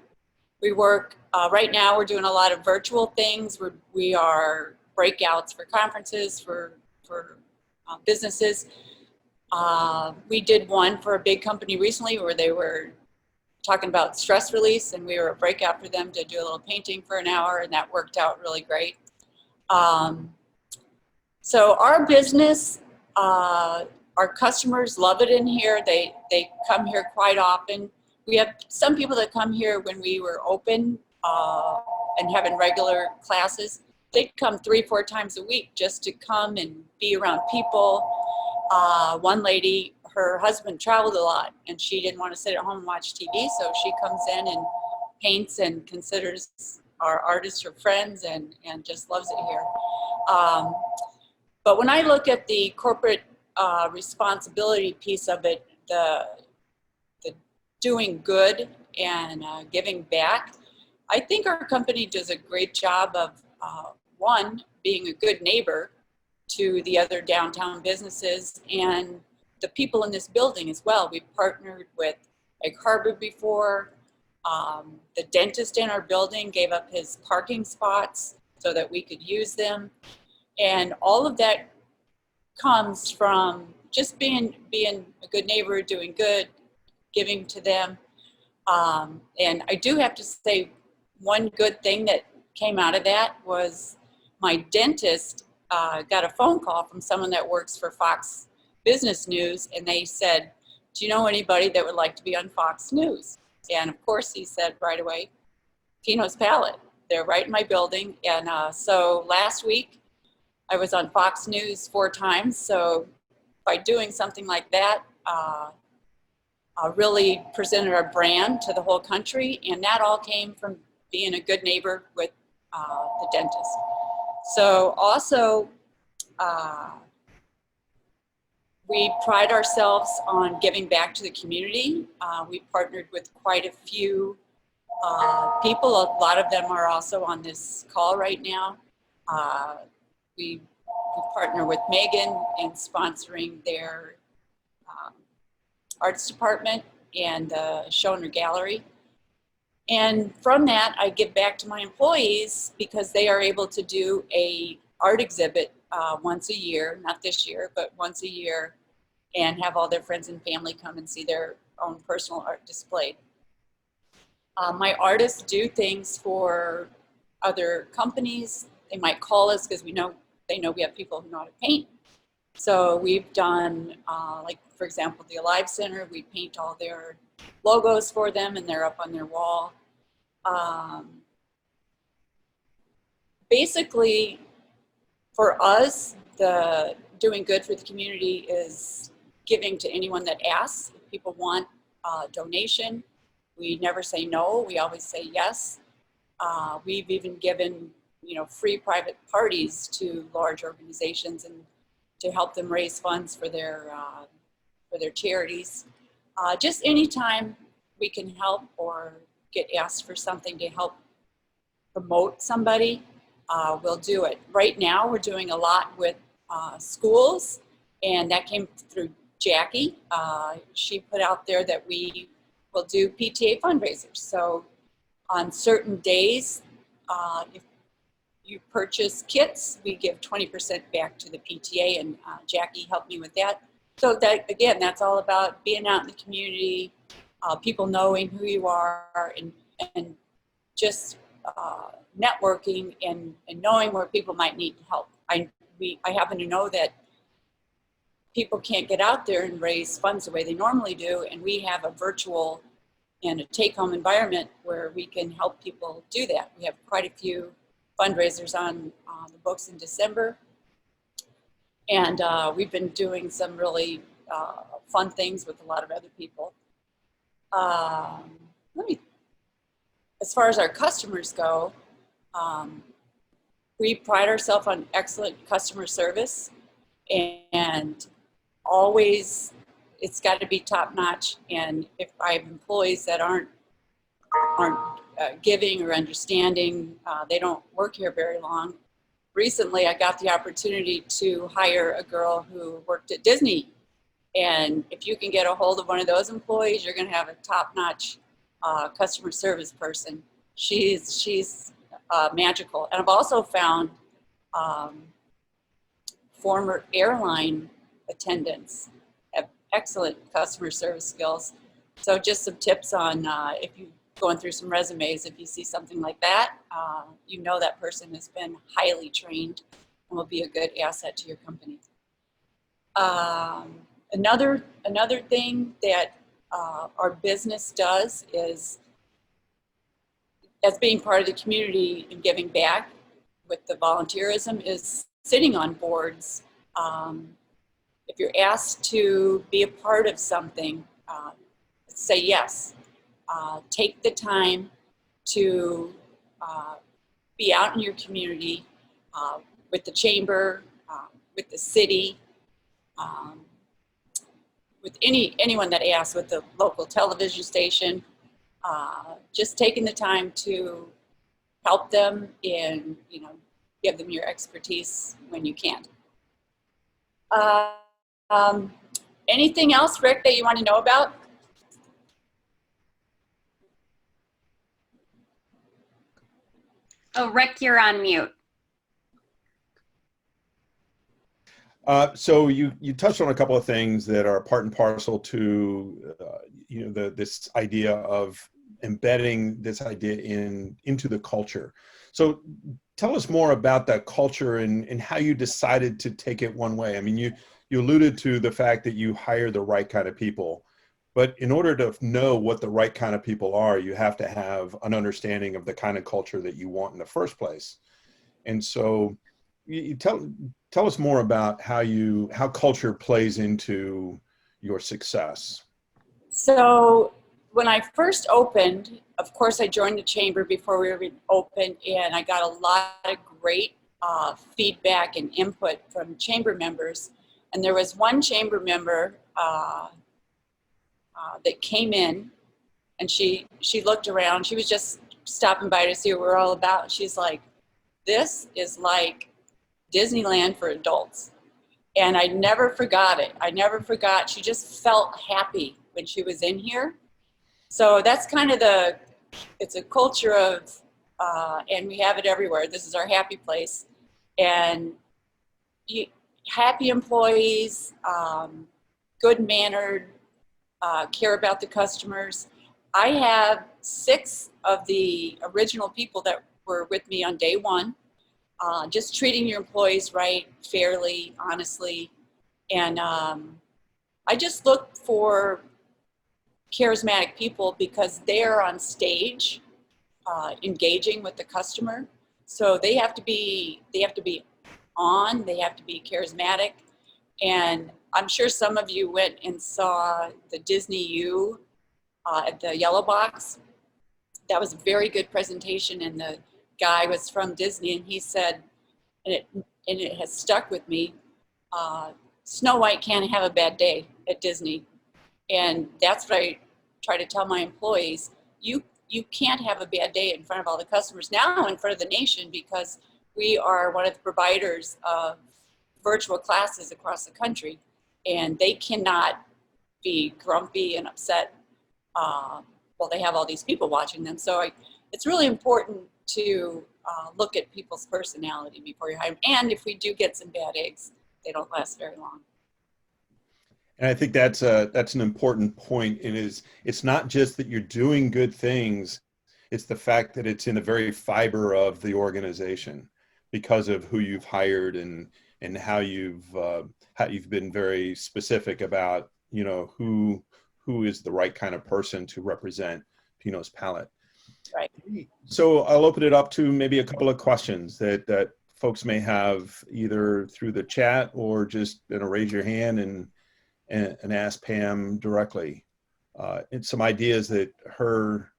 We work, right now we're doing a lot of virtual things. We are breakouts for conferences, for businesses. We did one for a big company recently where they were talking about stress release, and we were a breakout for them to do a little painting for an hour, and that worked out really great. So our business, our customers love it in here. They come here quite often. We have some people that come here when we were open and having regular classes. They'd come 3-4 times a week just to come and be around people. One lady, her husband traveled a lot and she didn't want to sit at home and watch TV, so she comes in and paints and considers our artists her friends and just loves it here. But when I look at the corporate responsibility piece of it, the doing good and giving back, I think our company does a great job of, one, being a good neighbor to the other downtown businesses and the people in this building as well. We've partnered with Egg Harbor before. The dentist in our building gave up his parking spots so that we could use them. And all of that comes from just being a good neighbor, doing good, giving to them. And I do have to say, one good thing that came out of that was my dentist got a phone call from someone that works for Fox Business News, and they said, do you know anybody that would like to be on Fox News? And of course he said right away, Pino's Palette. They're right in my building. And so last week I was on Fox News 4 times. So by doing something like that, really presented our brand to the whole country. And that all came from being a good neighbor with the dentist. So also, we pride ourselves on giving back to the community. We partnered with quite a few people. A lot of them are also on this call right now. We partner with Megan in sponsoring their arts department and the Lochner Gallery. And from that, I give back to my employees because they are able to do a art exhibit once a year, not this year, but once a year, and have all their friends and family come and see their own personal art displayed. My artists do things for other companies. They might call us because they know we have people who know how to paint. So we've done, like for example, the Alive Center, we paint all their logos for them and they're up on their wall. Basically, for us, the doing good for the community is giving to anyone that asks. If people want a donation, we never say no, we always say yes. We've even given, free private parties to large organizations and to help them raise funds for their charities. Just anytime we can help or get asked for something to help promote somebody, we'll do it. Right now, we're doing a lot with schools, and that came through Jackie. She put out there that we will do PTA fundraisers. So on certain days, if you purchase kits, we give 20% back to the PTA, and Jackie helped me with that. So that, again, that's all about being out in the community, people knowing who you are, and just networking and knowing where people might need help. I happen to know that people can't get out there and raise funds the way they normally do, and we have a virtual and a take-home environment where we can help people do that. We have quite a few fundraisers on the books in December, and we've been doing some really fun things with a lot of other people. As far as our customers go, we pride ourselves on excellent customer service, and always it's got to be top notch. And if I have employees that aren't giving or understanding, they don't work here very long. recently I got the opportunity to hire a girl who worked at Disney. And if you can get a hold of one of those employees, you're going to have a top-notch customer service person. She's magical. And I've also found former airline attendants have excellent customer service skills. So just some tips on if you're going through some resumes, if you see something like that, you know that person has been highly trained and will be a good asset to your company. Another thing that our business does is, as being part of the community and giving back with the volunteerism, is sitting on boards. If you're asked to be a part of something, say yes. Take the time to be out in your community with the chamber, with the city, with anyone that asks, with the local television station. Just taking the time to help them and give them your expertise when you can. Anything else, Rick, that you want to know about? Oh, Rick, you're on mute. So you touched on a couple of things that are part and parcel to this idea of embedding this idea into the culture. So tell us more about that culture and how you decided to take it one way. I mean, you alluded to the fact that you hire the right kind of people, but in order to know what the right kind of people are, you have to have an understanding of the kind of culture that you want in the first place. And so you tell us more about how culture plays into your success. So when I first opened, of course, I joined the chamber before we were open, and I got a lot of great feedback and input from chamber members. And there was one chamber member that came in, and she looked around. She was just stopping by to see what we're all about. She's like, "This is like Disneyland for adults." And I never forgot it. I never forgot. She just felt happy when she was in here. So that's kind of it's a culture of, and we have it everywhere. This is our happy place. And happy employees, good-mannered, care about the customers. I have 6 of the original people that were with me on day one. Just treating your employees right, fairly, honestly. And I just look for charismatic people because they're on stage engaging with the customer. So they have to be on, they have to be charismatic. And I'm sure some of you went and saw the Disney U at the Yellow Box. That was a very good presentation, and the guy was from Disney, and he said, and it has stuck with me, Snow White can't have a bad day at Disney. And that's what I try to tell my employees. You can't have a bad day in front of all the customers, now in front of the nation, because we are one of the providers of virtual classes across the country, and they cannot be grumpy and upset while they have all these people watching them. So it's really important to look at people's personality before you hire them. And if we do get some bad eggs, they don't last very long. And I think that's an important point. It's not just that you're doing good things, it's the fact that it's in the very fiber of the organization because of who you've hired and how you've been very specific about, who is the right kind of person to represent Pinot's palette. Right. So I'll open it up to maybe a couple of questions that folks may have either through the chat or just raise your hand and ask Pam directly. And some ideas that her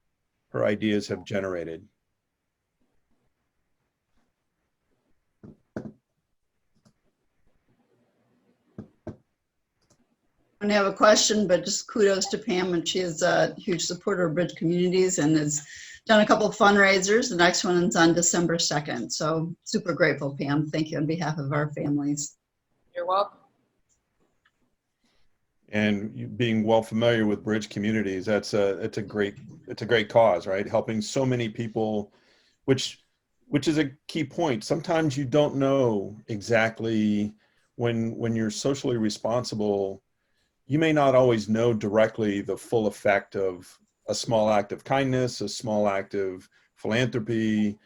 ideas have generated. have a question, but just kudos to Pam, and she is a huge supporter of Bridge Communities and has done a couple of fundraisers. The next one's on December 2nd. So super grateful, Pam. Thank you on behalf of our families. You're welcome. And you being well familiar with Bridge Communities, it's a great cause, right? Helping so many people, which is a key point. Sometimes you don't know exactly when you're socially responsible, you may not always know directly the full effect of a small act of kindness, a small act of philanthropy.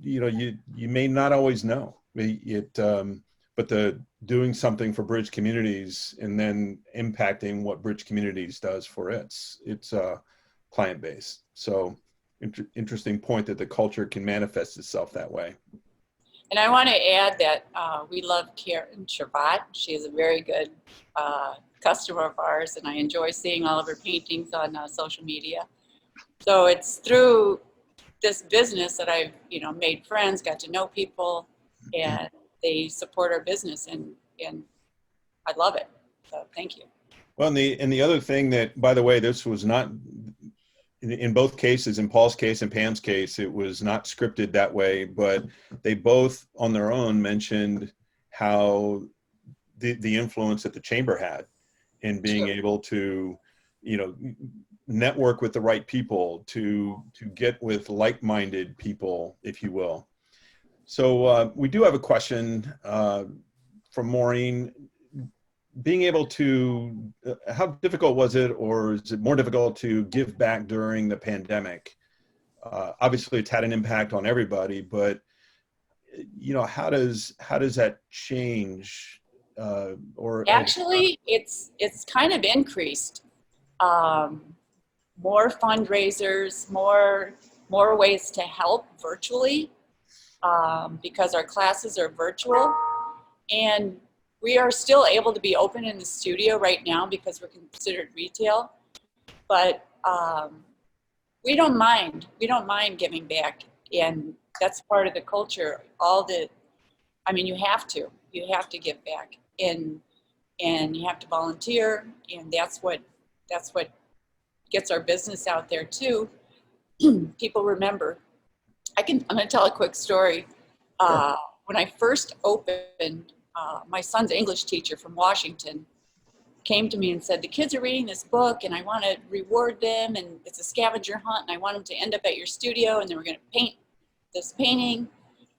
You may not always know but the doing something for Bridge Communities and then impacting what Bridge Communities does for its client base. So interesting point that the culture can manifest itself that way. And I want to add that we love Karen Shabbat. She is a very good customer of ours, and I enjoy seeing all of her paintings on social media. So it's through this business that I've made friends, got to know people, and they support our business, and I love it. So thank you. Well, and the other thing that, by the way, this was not in both cases, in Paul's case and Pam's case, it was not scripted that way, but they both on their own mentioned how the influence that the chamber had in being able to, network with the right people, to get with like-minded people, if you will. So we do have a question from Maureen. Being able to, how difficult was it, or is it more difficult to give back during the pandemic? Obviously it's had an impact on everybody, but how does that change? Actually, it's kind of increased. More fundraisers, more ways to help virtually, because our classes are virtual, and we are still able to be open in the studio right now because we're considered retail, but we don't mind giving back, and that's part of the culture. You have to give back, and you have to volunteer, and that's what gets our business out there too. People remember. I'm going to tell a quick story. Sure. When I first opened, my son's English teacher from Washington came to me and said, the kids are reading this book and I want to reward them, and it's a scavenger hunt, and I want them to end up at your studio, and then we're going to paint this painting.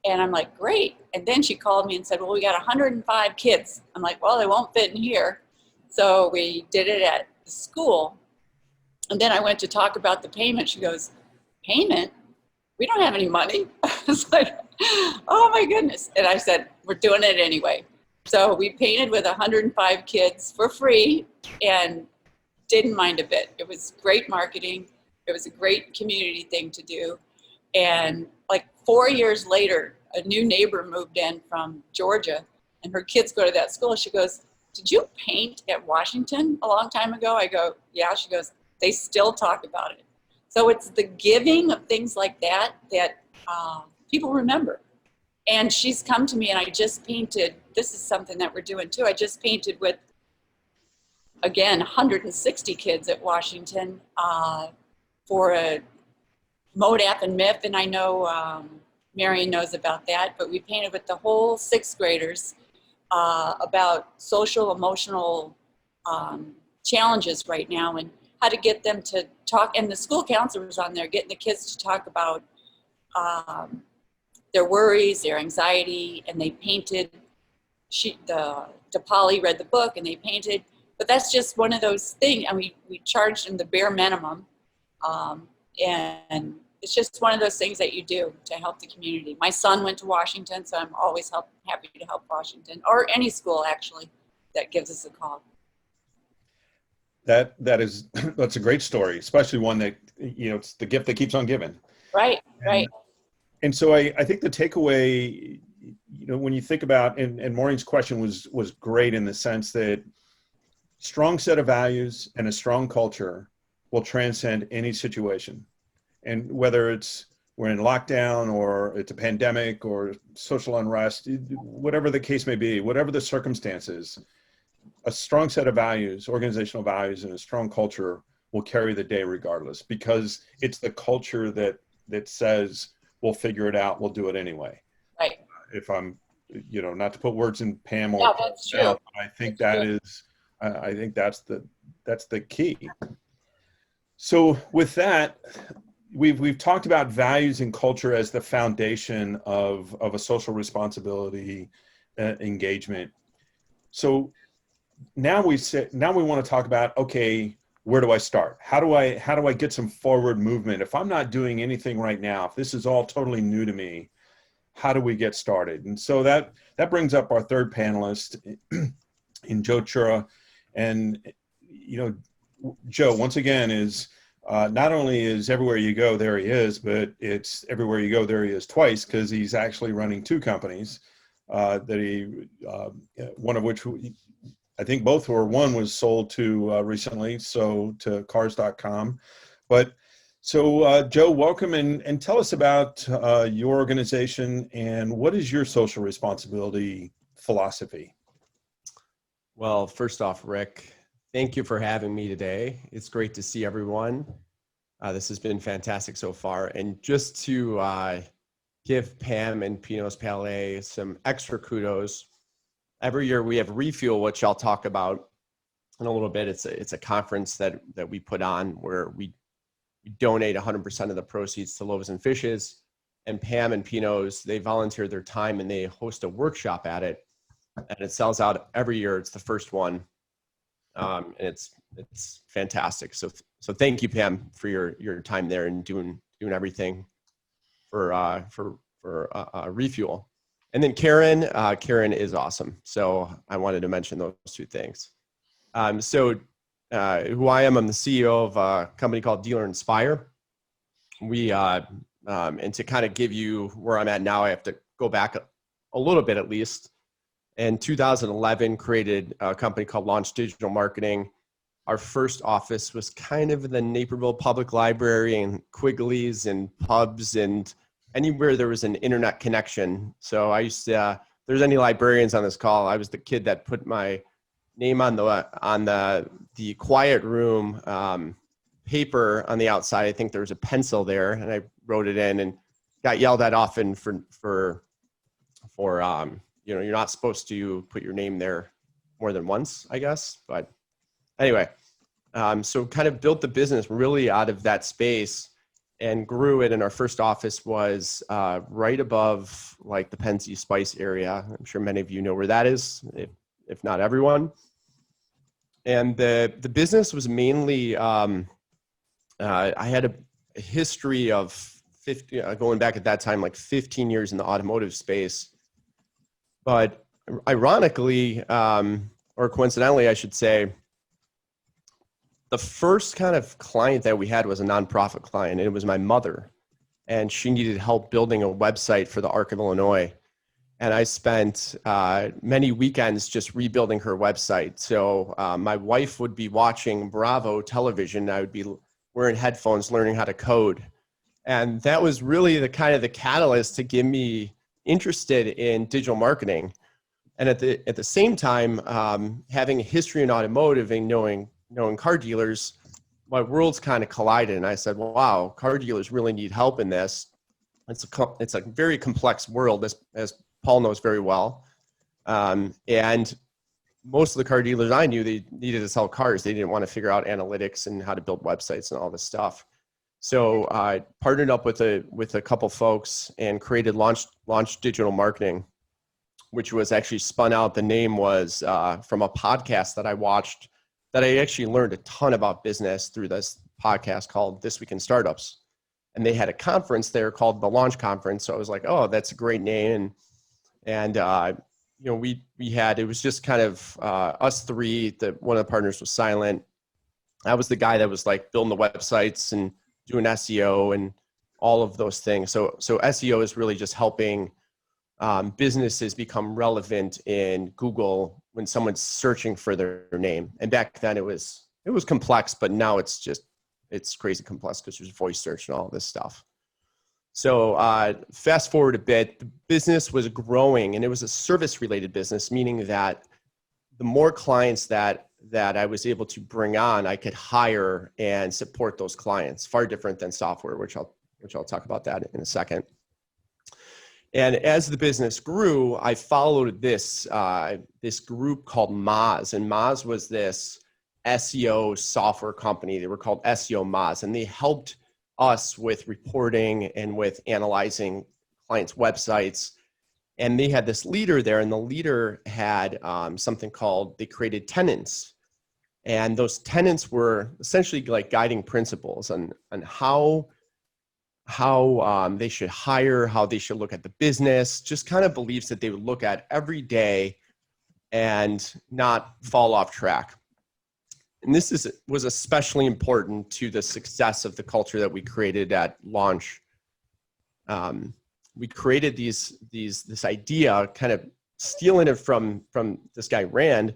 And I'm like, great. And then she called me and said, well, we got 105 kids. I'm like, well, they won't fit in here. So we did it at the school. And then I went to talk about the payment. She goes, payment? We don't have any money. I was like, oh my goodness. And I said, we're doing it anyway. So we painted with 105 kids for free and didn't mind a bit. It was great marketing. It was a great community thing to do. And like 4 years later, a new neighbor moved in from Georgia, and her kids go to that school. She goes, did you paint at Washington a long time ago? I go, yeah. She goes, they still talk about it. So it's the giving of things like that people remember. And she's come to me, and I just painted, this is something that we're doing too. I just painted with, again, 160 kids at Washington for a MODAP and MIF, and I know Marion knows about that, but we painted with the whole 6th graders about social, emotional challenges right now, and how to get them to talk, and the school counselor was on there getting the kids to talk about their worries, their anxiety, and they painted. DePauli read the book and they painted, but that's just one of those things. And we charged them the bare minimum, and it's just one of those things that you do to help the community. My son went to Washington, so I'm always happy to help Washington, or any school actually that gives us a call. That's a great story, especially one that, it's the gift that keeps on giving. Right, right. And so I think the takeaway, when you think about, and Maureen's question was great in the sense that strong set of values and a strong culture will transcend any situation. And whether we're in lockdown, or it's a pandemic, or social unrest, whatever the case may be, whatever the circumstances, a strong set of values, organizational values, and a strong culture will carry the day regardless, because it's the culture that says we'll figure it out, we'll do it anyway. Right. If I'm, not to put words in Pam or Yeah, that's true. mouth, but I think I think that's the key. So with that, we've talked about values and culture as the foundation of a social responsibility engagement. So now we want to talk about, okay, where do I start? How do I get some forward movement? If I'm not doing anything right now, if this is all totally new to me, how do we get started? And so that brings up our third panelist in Joe Chura. And, Joe, once again, is not only is everywhere you go, there he is, but it's everywhere you go, there he is twice, because he's actually running two companies one of which I think both were, one was sold to recently, so to cars.com. But so Joe, welcome, and tell us about your organization and what is your social responsibility philosophy? Well, first off, Rick, thank you for having me today. It's great to see everyone. This has been fantastic so far. And just to give Pam and Pinos Palais some extra kudos, every year we have Refuel, which I'll talk about in a little bit. It's a conference that we put on where we donate 100% of the proceeds to Loaves and Fishes. And Pam and Pinos, they volunteer their time and they host a workshop at it. And it sells out every year. It's the first one. And it's fantastic. So thank you, Pam, for your time there and doing everything for Refuel. And then Karen is awesome. So I wanted to mention those two things. Who I am, I'm the CEO of a company called Dealer Inspire. We, and to kind of give you where I'm at now, I have to go back a little bit at least. In 2011, created a company called Launch Digital Marketing. Our first office was kind of the Naperville Public Library and Quigley's and pubs and anywhere there was an internet connection. So I used to, if there's any librarians on this call, I was the kid that put my name on the quiet room paper on the outside. I think there was a pencil there, and I wrote it in and got yelled at often for you're not supposed to put your name there more than once, I guess. But anyway, so kind of built the business really out of that space and grew it. And our first office was right above like the Pennsy Spice area. I'm sure many of you know where that is, if not everyone. And the business was mainly, I had a history of 50, going back at that time, like 15 years in the automotive space. But ironically, or coincidentally, I should say, the first kind of client that we had was a nonprofit client, and it was my mother. And she needed help building a website for the Arc of Illinois. And I spent many weekends just rebuilding her website. So my wife would be watching Bravo television. I would be wearing headphones, learning how to code. And that was really the kind of the catalyst to get me interested in digital marketing. And at the same time, having a history in automotive and knowing car dealers, my worlds kind of collided. And I said, well, wow, car dealers really need help in this. It's a very complex world, as Paul knows very well. And most of the car dealers I knew, they needed to sell cars. They didn't want to figure out analytics and how to build websites and all this stuff. So I partnered up with a couple folks and created Launch Digital Marketing, which was actually spun out. The name was from a podcast that I watched that I actually learned a ton about business through this podcast called This Week in Startups. And they had a conference there called the Launch Conference. So I was like, oh, that's a great name. And we had, it was just kind of us three. One of the partners was silent. I was the guy that was like building the websites and doing SEO and all of those things. So SEO is really just helping businesses become relevant in Google when someone's searching for their name. And back then it was complex, but now it's crazy complex because there's voice search and all this stuff. So fast forward a bit, the business was growing and it was a service related business, meaning that the more clients that I was able to bring on, I could hire and support those clients. Far different than software, which I'll talk about that in a second. And as the business grew, I followed this group called Moz, and Moz was this SEO software company. They were called SEO Moz, and they helped us with reporting and with analyzing clients' websites. And they had this leader there, and the leader had something called, they created tenets. And those tenets were essentially like guiding principles on how they should hire, how they should look at the business, just kind of beliefs that they would look at every day and not fall off track. And this was especially important to the success of the culture that we created at launch. We created this idea, kind of stealing it from this guy Rand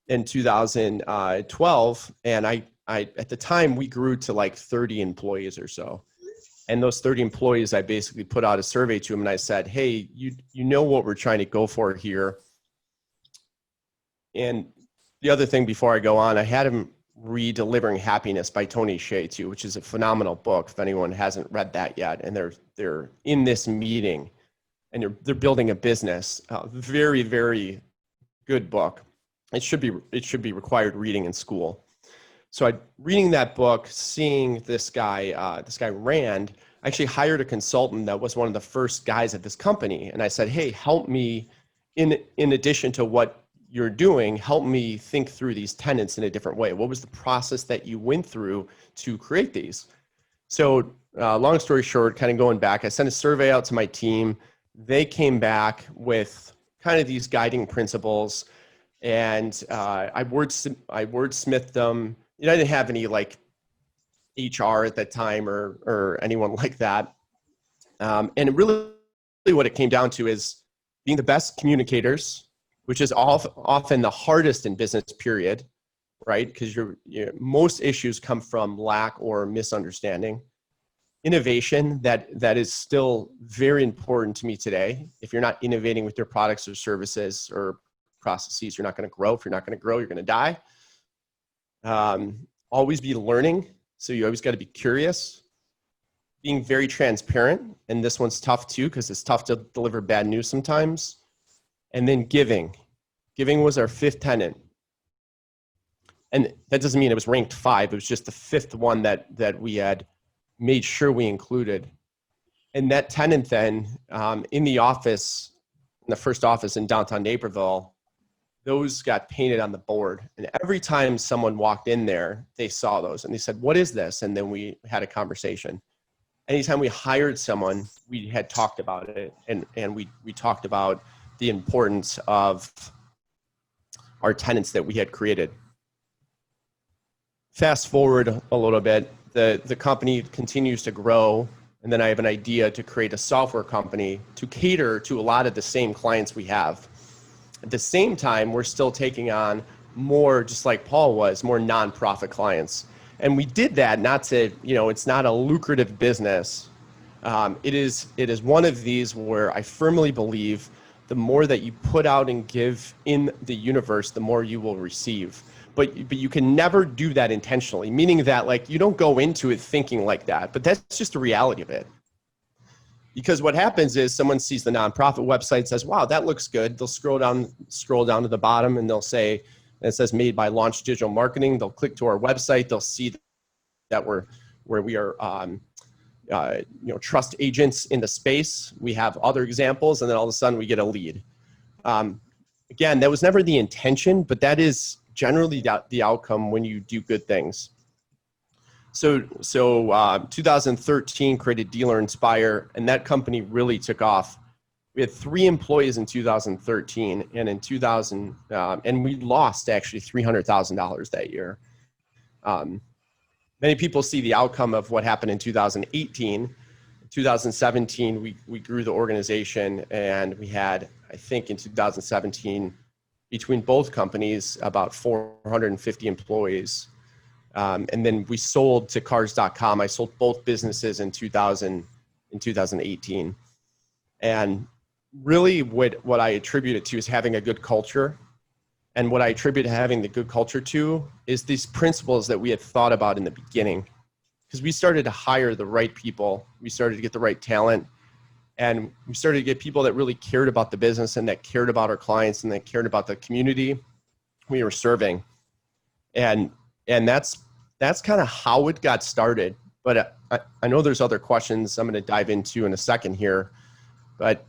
in 2012. And I at the time we grew to like 30 employees or so. And those 30 employees, I basically put out a survey to them and I said, hey, you know what we're trying to go for here. And the other thing before I go on, I had him read Delivering Happiness by Tony Hsieh too, which is a phenomenal book if anyone hasn't read that yet. And they're in this meeting and they're building a business. Very, very good book. It should be required reading in school. So reading that book, seeing this guy Rand, I actually hired a consultant that was one of the first guys at this company. And I said, hey, help me in addition to what you're doing, help me think through these tenets in a different way. What was the process that you went through to create these? So long story short, kind of going back, I sent a survey out to my team. They came back with kind of these guiding principles, and I wordsmithed them. You know, I didn't have any like HR at that time or anyone like that. And really what it came down to is being the best communicators, which is often the hardest in business, period, right? Because most issues come from lack or misunderstanding. Innovation, that is still very important to me today. If you're not innovating with your products or services or processes, you're not going to grow. If you're not going to grow, you're going to die. Always be learning. So you always got to be curious. Being very transparent. And this one's tough too, because it's tough to deliver bad news sometimes. And then giving. Giving was our fifth tenet. And that doesn't mean it was ranked 5. It was just the 5th one that we had made sure we included. And that tenet then, in the office, in the first office in downtown Naperville, those got painted on the board. And every time someone walked in there, they saw those and they said, what is this? And then we had a conversation. Anytime we hired someone, we had talked about it. And we talked about the importance of our tenets that we had created. Fast forward a little bit, the company continues to grow. And then I have an idea to create a software company to cater to a lot of the same clients we have. At the same time, we're still taking on more, just like Paul was, more nonprofit clients. And we did that not to, it's not a lucrative business. It is one of these where I firmly believe the more that you put out and give in the universe, the more you will receive. But you can never do that intentionally, meaning that like you don't go into it thinking like that, but that's just the reality of it. Because what happens is someone sees the nonprofit website, says, wow, that looks good. They'll scroll down to the bottom and they'll say, and it says made by Launch Digital Marketing. They'll click to our website. They'll see that we are trust agents in the space. We have other examples, and then all of a sudden we get a lead. Again, that was never the intention, but that is generally the outcome when you do good things. So 2013 created Dealer Inspire, and that company really took off. We had 3 employees in 2013, and and we lost actually $300,000 that year. Many people see the outcome of what happened in 2018. In 2017, we grew the organization, and we had, I think in 2017, between both companies, about 450 employees. And then we sold to cars.com. I sold both businesses in 2018. And really what I attribute it to is having a good culture And what I attribute having the good culture to is these principles that we had thought about in the beginning. Because we started to hire the right people, we started to get the right talent, and we started to get people that really cared about the business and that cared about our clients and that cared about the community we were serving. And that's kind of how it got started. But I know there's other questions I'm going to dive into in a second here. But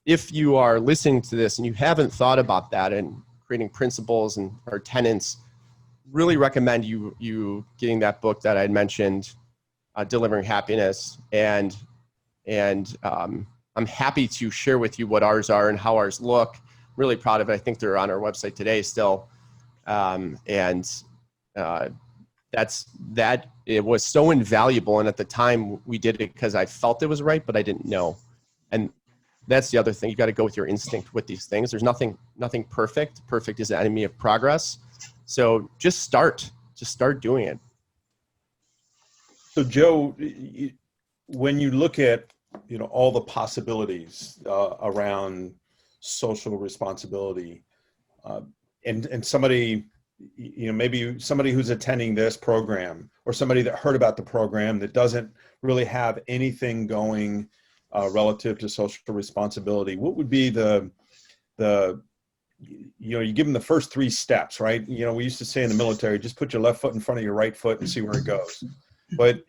if you are listening to this and you haven't thought about that and creating principles and or tenets, really recommend you getting that book that I had mentioned, Delivering Happiness. And I'm happy to share with you what ours are and how ours look. Really proud of it. I think they're on our website today still. It was so invaluable. And at the time we did it because I felt it was right, but I didn't know. And that's the other thing. You got to go with your instinct with these things. There's nothing perfect. Perfect is the enemy of progress. So just start doing it. So Joe, when you look at, all the possibilities around social responsibility, and somebody, maybe somebody who's attending this program or somebody that heard about the program that doesn't really have anything going relative to social responsibility, what would be the you give them the first 3 steps, right? We used to say in the military, just put your left foot in front of your right foot and see where it goes. But,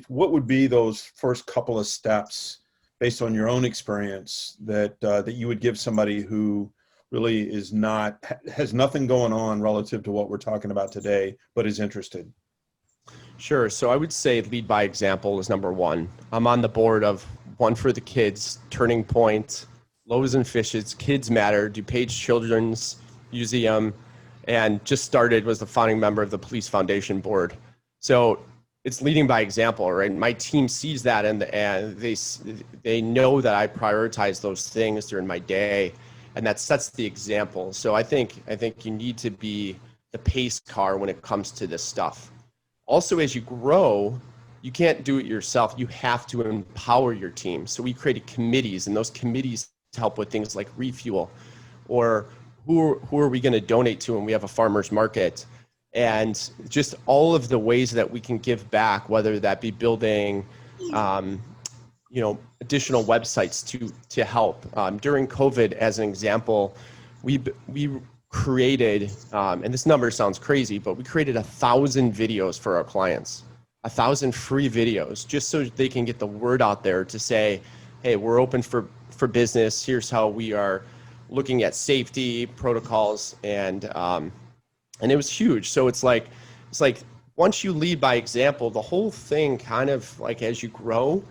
what would be those first couple of steps based on your own experience that you would give somebody who really has nothing going on relative to what we're talking about today, but is interested? Sure. So I would say lead by example is number 1. I'm on the board of One for the Kids, Turning Point, Loaves and Fishes, Kids Matter, DuPage Children's Museum, and just started was the founding member of the Police Foundation Board. So it's leading by example, right? My team sees that and they know that I prioritize those things during my day, and that sets the example. So I think you need to be the pace car when it comes to this stuff. Also, as you grow, you can't do it yourself. You have to empower your team. So we created committees, and those committees help with things like refuel, or who are we going to donate to when we have a farmer's market, and just all of the ways that we can give back, whether that be building, additional websites to help. During COVID, as an example, we created, and this number sounds crazy, but we created 1,000 videos for our clients, 1,000 free videos, just so they can get the word out there to say, hey, we're open for business. Here's how we are looking at safety protocols, and it was huge. So it's like once you lead by example, the whole thing kind of like as you grow,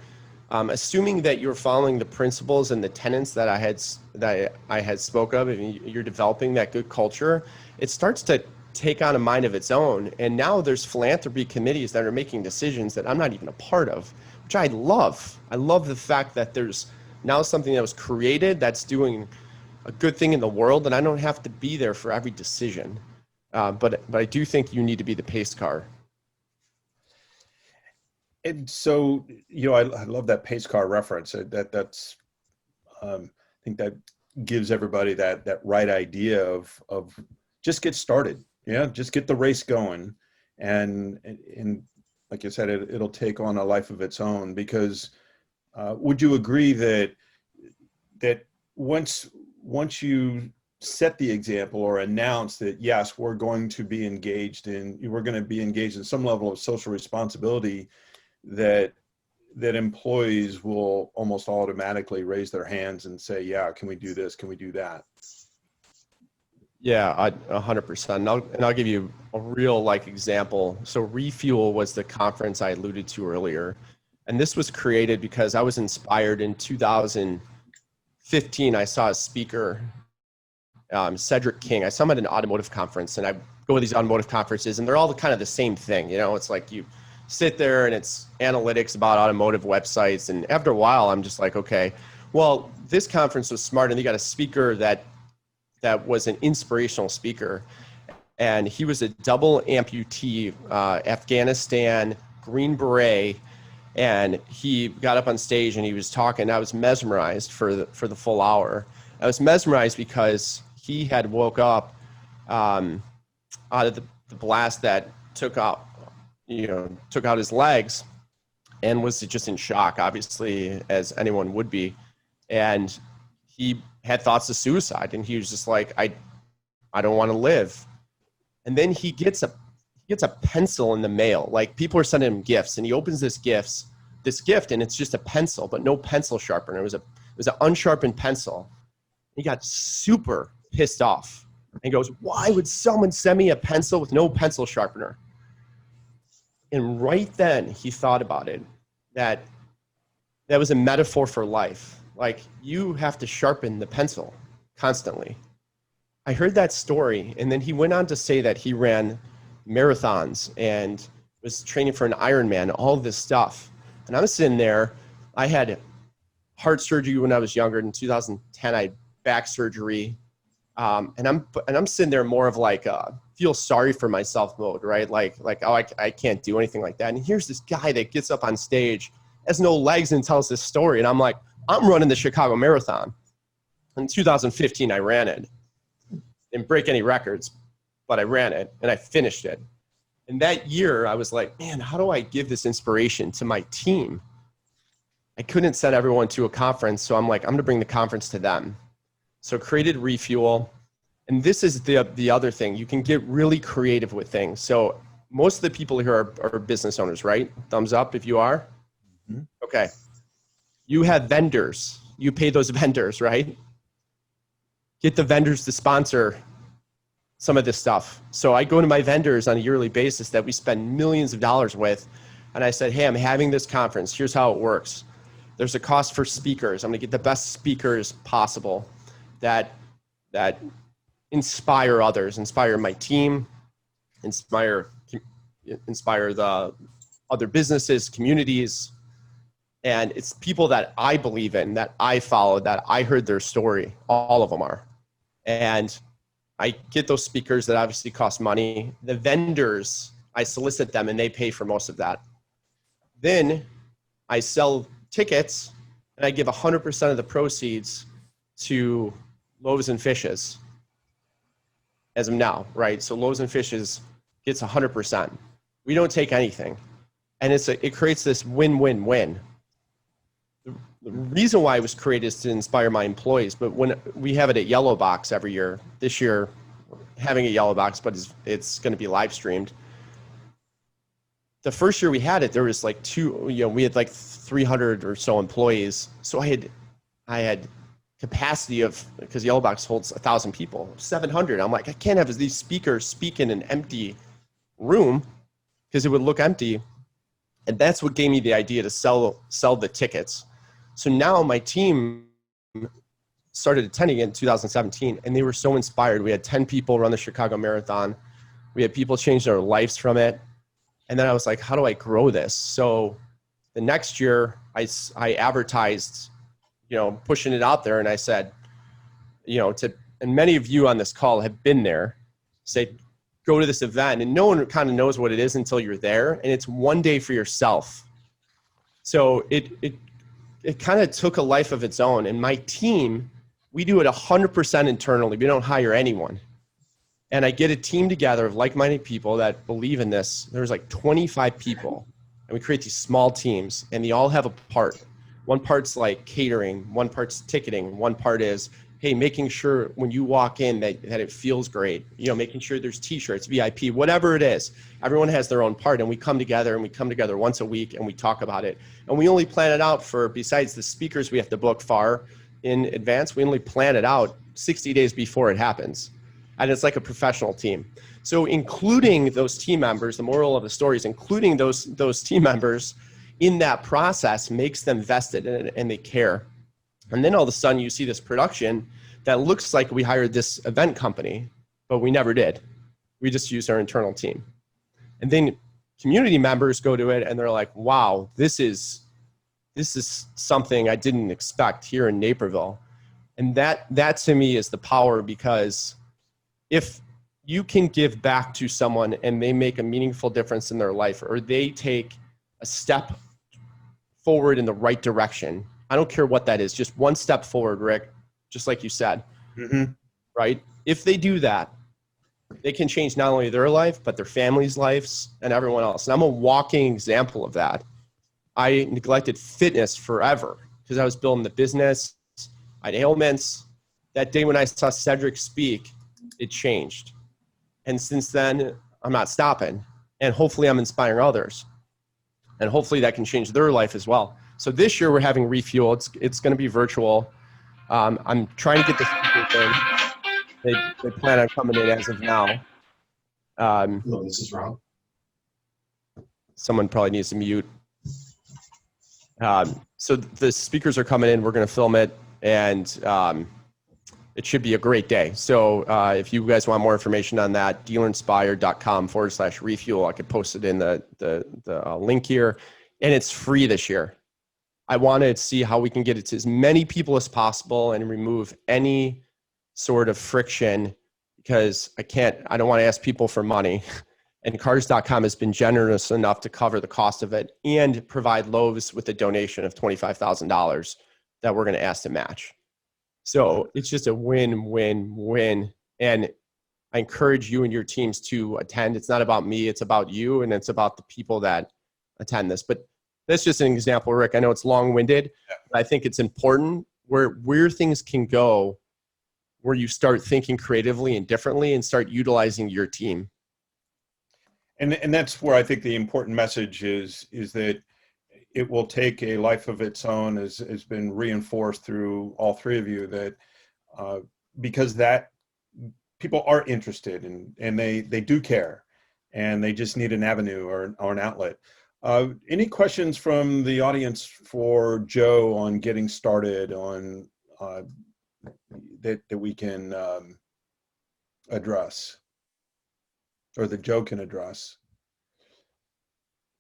assuming that you're following the principles and the tenets that I had spoke of, and you're developing that good culture, it starts to take on a mind of its own. And now there's philanthropy committees that are making decisions that I'm not even a part of, which I love. I love the fact that there's now something that was created that's doing a good thing in the world, and I don't have to be there for every decision. But I do think you need to be the pace car. And so, I love that pace car reference. That's I think that gives everybody that right idea of just get started. Yeah, just get the race going, and like you said, it'll take on a life of its own. Because would you agree that once you set the example or announce that, yes, we're going to be engaged in some level of social responsibility, that employees will almost automatically raise their hands and say, yeah, can we do this? Can we do that? Yeah, 100%. And I'll give you a real example. So Refuel was the conference I alluded to earlier. And this was created because I was inspired in 2015. I saw a speaker, Cedric King. I saw him at an automotive conference, and I go to these automotive conferences, and they're all kind of the same thing. It's like you sit there and it's analytics about automotive websites. And after a while, I'm just like, okay, well, this conference was smart, and they got a speaker that was an inspirational speaker. And he was a double amputee, Afghanistan, Green Beret. And he got up on stage and he was talking. I was mesmerized for the full hour. I was mesmerized because he had woke up out of the blast that took out his legs, and was just in shock, obviously, as anyone would be. And he had thoughts of suicide, and he was just like, I don't want to live. And then he gets a pencil in the mail. Like, people are sending him gifts, and he opens this gift, and it's just a pencil, but no pencil sharpener. It was an unsharpened pencil. He got super pissed off and goes, why would someone send me a pencil with no pencil sharpener? And right then he thought about it, that was a metaphor for life. Like, you have to sharpen the pencil constantly. I heard that story, and then he went on to say that he ran marathons and was training for an Ironman, all this stuff. And I was sitting there. I had heart surgery when I was younger. In 2010, I had back surgery. And I'm sitting there more of like feel sorry for myself mode, right? Like, oh, I can't do anything like that. And here's this guy that gets up on stage, has no legs, and tells this story. And I'm like, I'm running the Chicago Marathon. In 2015, I ran it. Didn't break any records, but I ran it and I finished it. And that year I was like, man, how do I give this inspiration to my team? I couldn't send everyone to a conference. So I'm like, I'm gonna bring the conference to them. So created Refuel. And this is the other thing. You can get really creative with things. So most of the people here are business owners, right? Thumbs up if you are. Mm-hmm. Okay. You have vendors. You pay those vendors, right? Get the vendors to sponsor some of this stuff. So I go to my vendors on a yearly basis that we spend millions of dollars with. And I said, hey, I'm having this conference. Here's how it works. There's a cost for speakers. I'm gonna get the best speakers possible that inspire others, inspire my team, inspire the other businesses, communities. And it's people that I believe in, that I follow, that I heard their story. All of them are. And I get those speakers that obviously cost money. The vendors, I solicit them and they pay for most of that. Then I sell tickets and I give 100% of the proceeds to Loaves and Fishes as of now, right? So Loaves and Fishes gets 100%. We don't take anything. And it creates this win-win-win. The reason why it was created is to inspire my employees, but when we have it at Yellow Box every year, this year having a Yellow Box, but it's going to be live streamed. The first year we had it, there was like we had like 300 or so employees. So I had capacity because Yellow Box holds 1,000 people, 700. I'm like, I can't have these speakers speak in an empty room because it would look empty. And that's what gave me the idea to sell the tickets. So now my team started attending in 2017, and they were so inspired. We had 10 people run the Chicago Marathon. We had people change their lives from it. And then I was like, how do I grow this? So the next year I advertised, pushing it out there. And I said, and many of you on this call have been there, say, go to this event, and no one kind of knows what it is until you're there. And it's one day for yourself. So it kind of took a life of its own. And my team, we do it 100% internally. We don't hire anyone. And I get a team together of like-minded people that believe in this. There's like 25 people, and we create these small teams, and they all have a part. One part's like catering, one part's ticketing, one part is, hey, making sure when you walk in that it feels great, making sure there's t-shirts, VIP, whatever it is. Everyone has their own part, and we come together once a week and we talk about it. And we only plan it out for, besides the speakers we have to book far in advance, we only plan it out 60 days before it happens. And it's like a professional team. So including those team members, the moral of the story is including those team members in that process makes them vested in it, and they care. And then all of a sudden you see this production that looks like we hired this event company, but we never did. We just used our internal team. And then community members go to it and they're like, wow, this is something I didn't expect here in Naperville. And that to me is the power, because if you can give back to someone and they make a meaningful difference in their life, or they take a step forward in the right direction, I don't care what that is, just one step forward, Rick, just like you said, right? If they do that, they can change not only their life, but their family's lives and everyone else. And I'm a walking example of that. I neglected fitness forever because I was building the business. I had ailments. That day when I saw Cedric speak, it changed. And since then, I'm not stopping. And hopefully I'm inspiring others. And hopefully that can change their life as well. So this year we're having Refuel. It's going to be virtual. I'm trying to get the speakers in. They plan on coming in as of now. No, this is wrong. Someone probably needs to mute. So the speakers are coming in. We're going to film it, and it should be a great day. So if you guys want more information on that, dealerinspired.com/refuel. I could post it in the link here, and it's free this year. I want to see how we can get it to as many people as possible and remove any sort of friction, because I don't want to ask people for money. And cars.com has been generous enough to cover the cost of it and provide Lowe's with a donation of $25,000 that we're going to ask to match. So it's just a win-win-win. And I encourage you and your teams to attend. It's not about me, it's about you, and it's about the people that attend this. But that's just an example, Rick. I know it's long-winded, but I think it's important where things can go, where you start thinking creatively and differently and start utilizing your team. And that's where I think the important message is that it will take a life of its own, as has been reinforced through all three of you, that because that people are interested and they do care, and they just need an avenue or an outlet. Any questions from the audience for Joe on getting started on that we can address, or that Joe can address?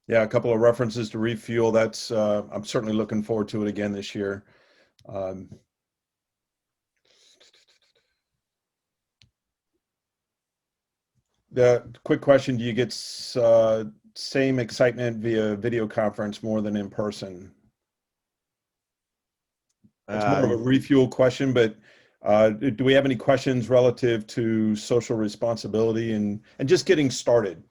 Yeah, a couple of references to Refuel. That's I'm certainly looking forward to it again this year. The quick question: do you get same excitement via video conference more than in person? It's more of a Refuel question, but do we have any questions relative to social responsibility and just getting started?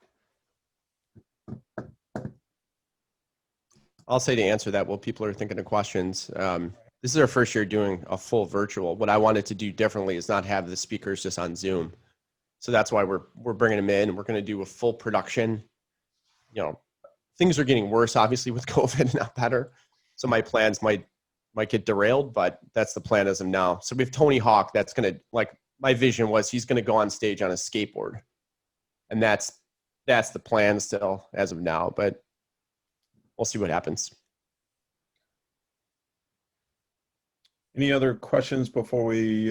I'll say to answer that while people are thinking of questions. This is our first year doing a full virtual. What I wanted to do differently is not have the speakers just on Zoom. So that's why we're bringing them in. We're going to do a full production. You know, things are getting worse, obviously, with COVID, not better. So my plans might get derailed, but that's the plan as of now. So we have Tony Hawk. That's going to, like, my vision was he's going to go on stage on a skateboard. And that's the plan still as of now, but we'll see what happens. Any other questions before we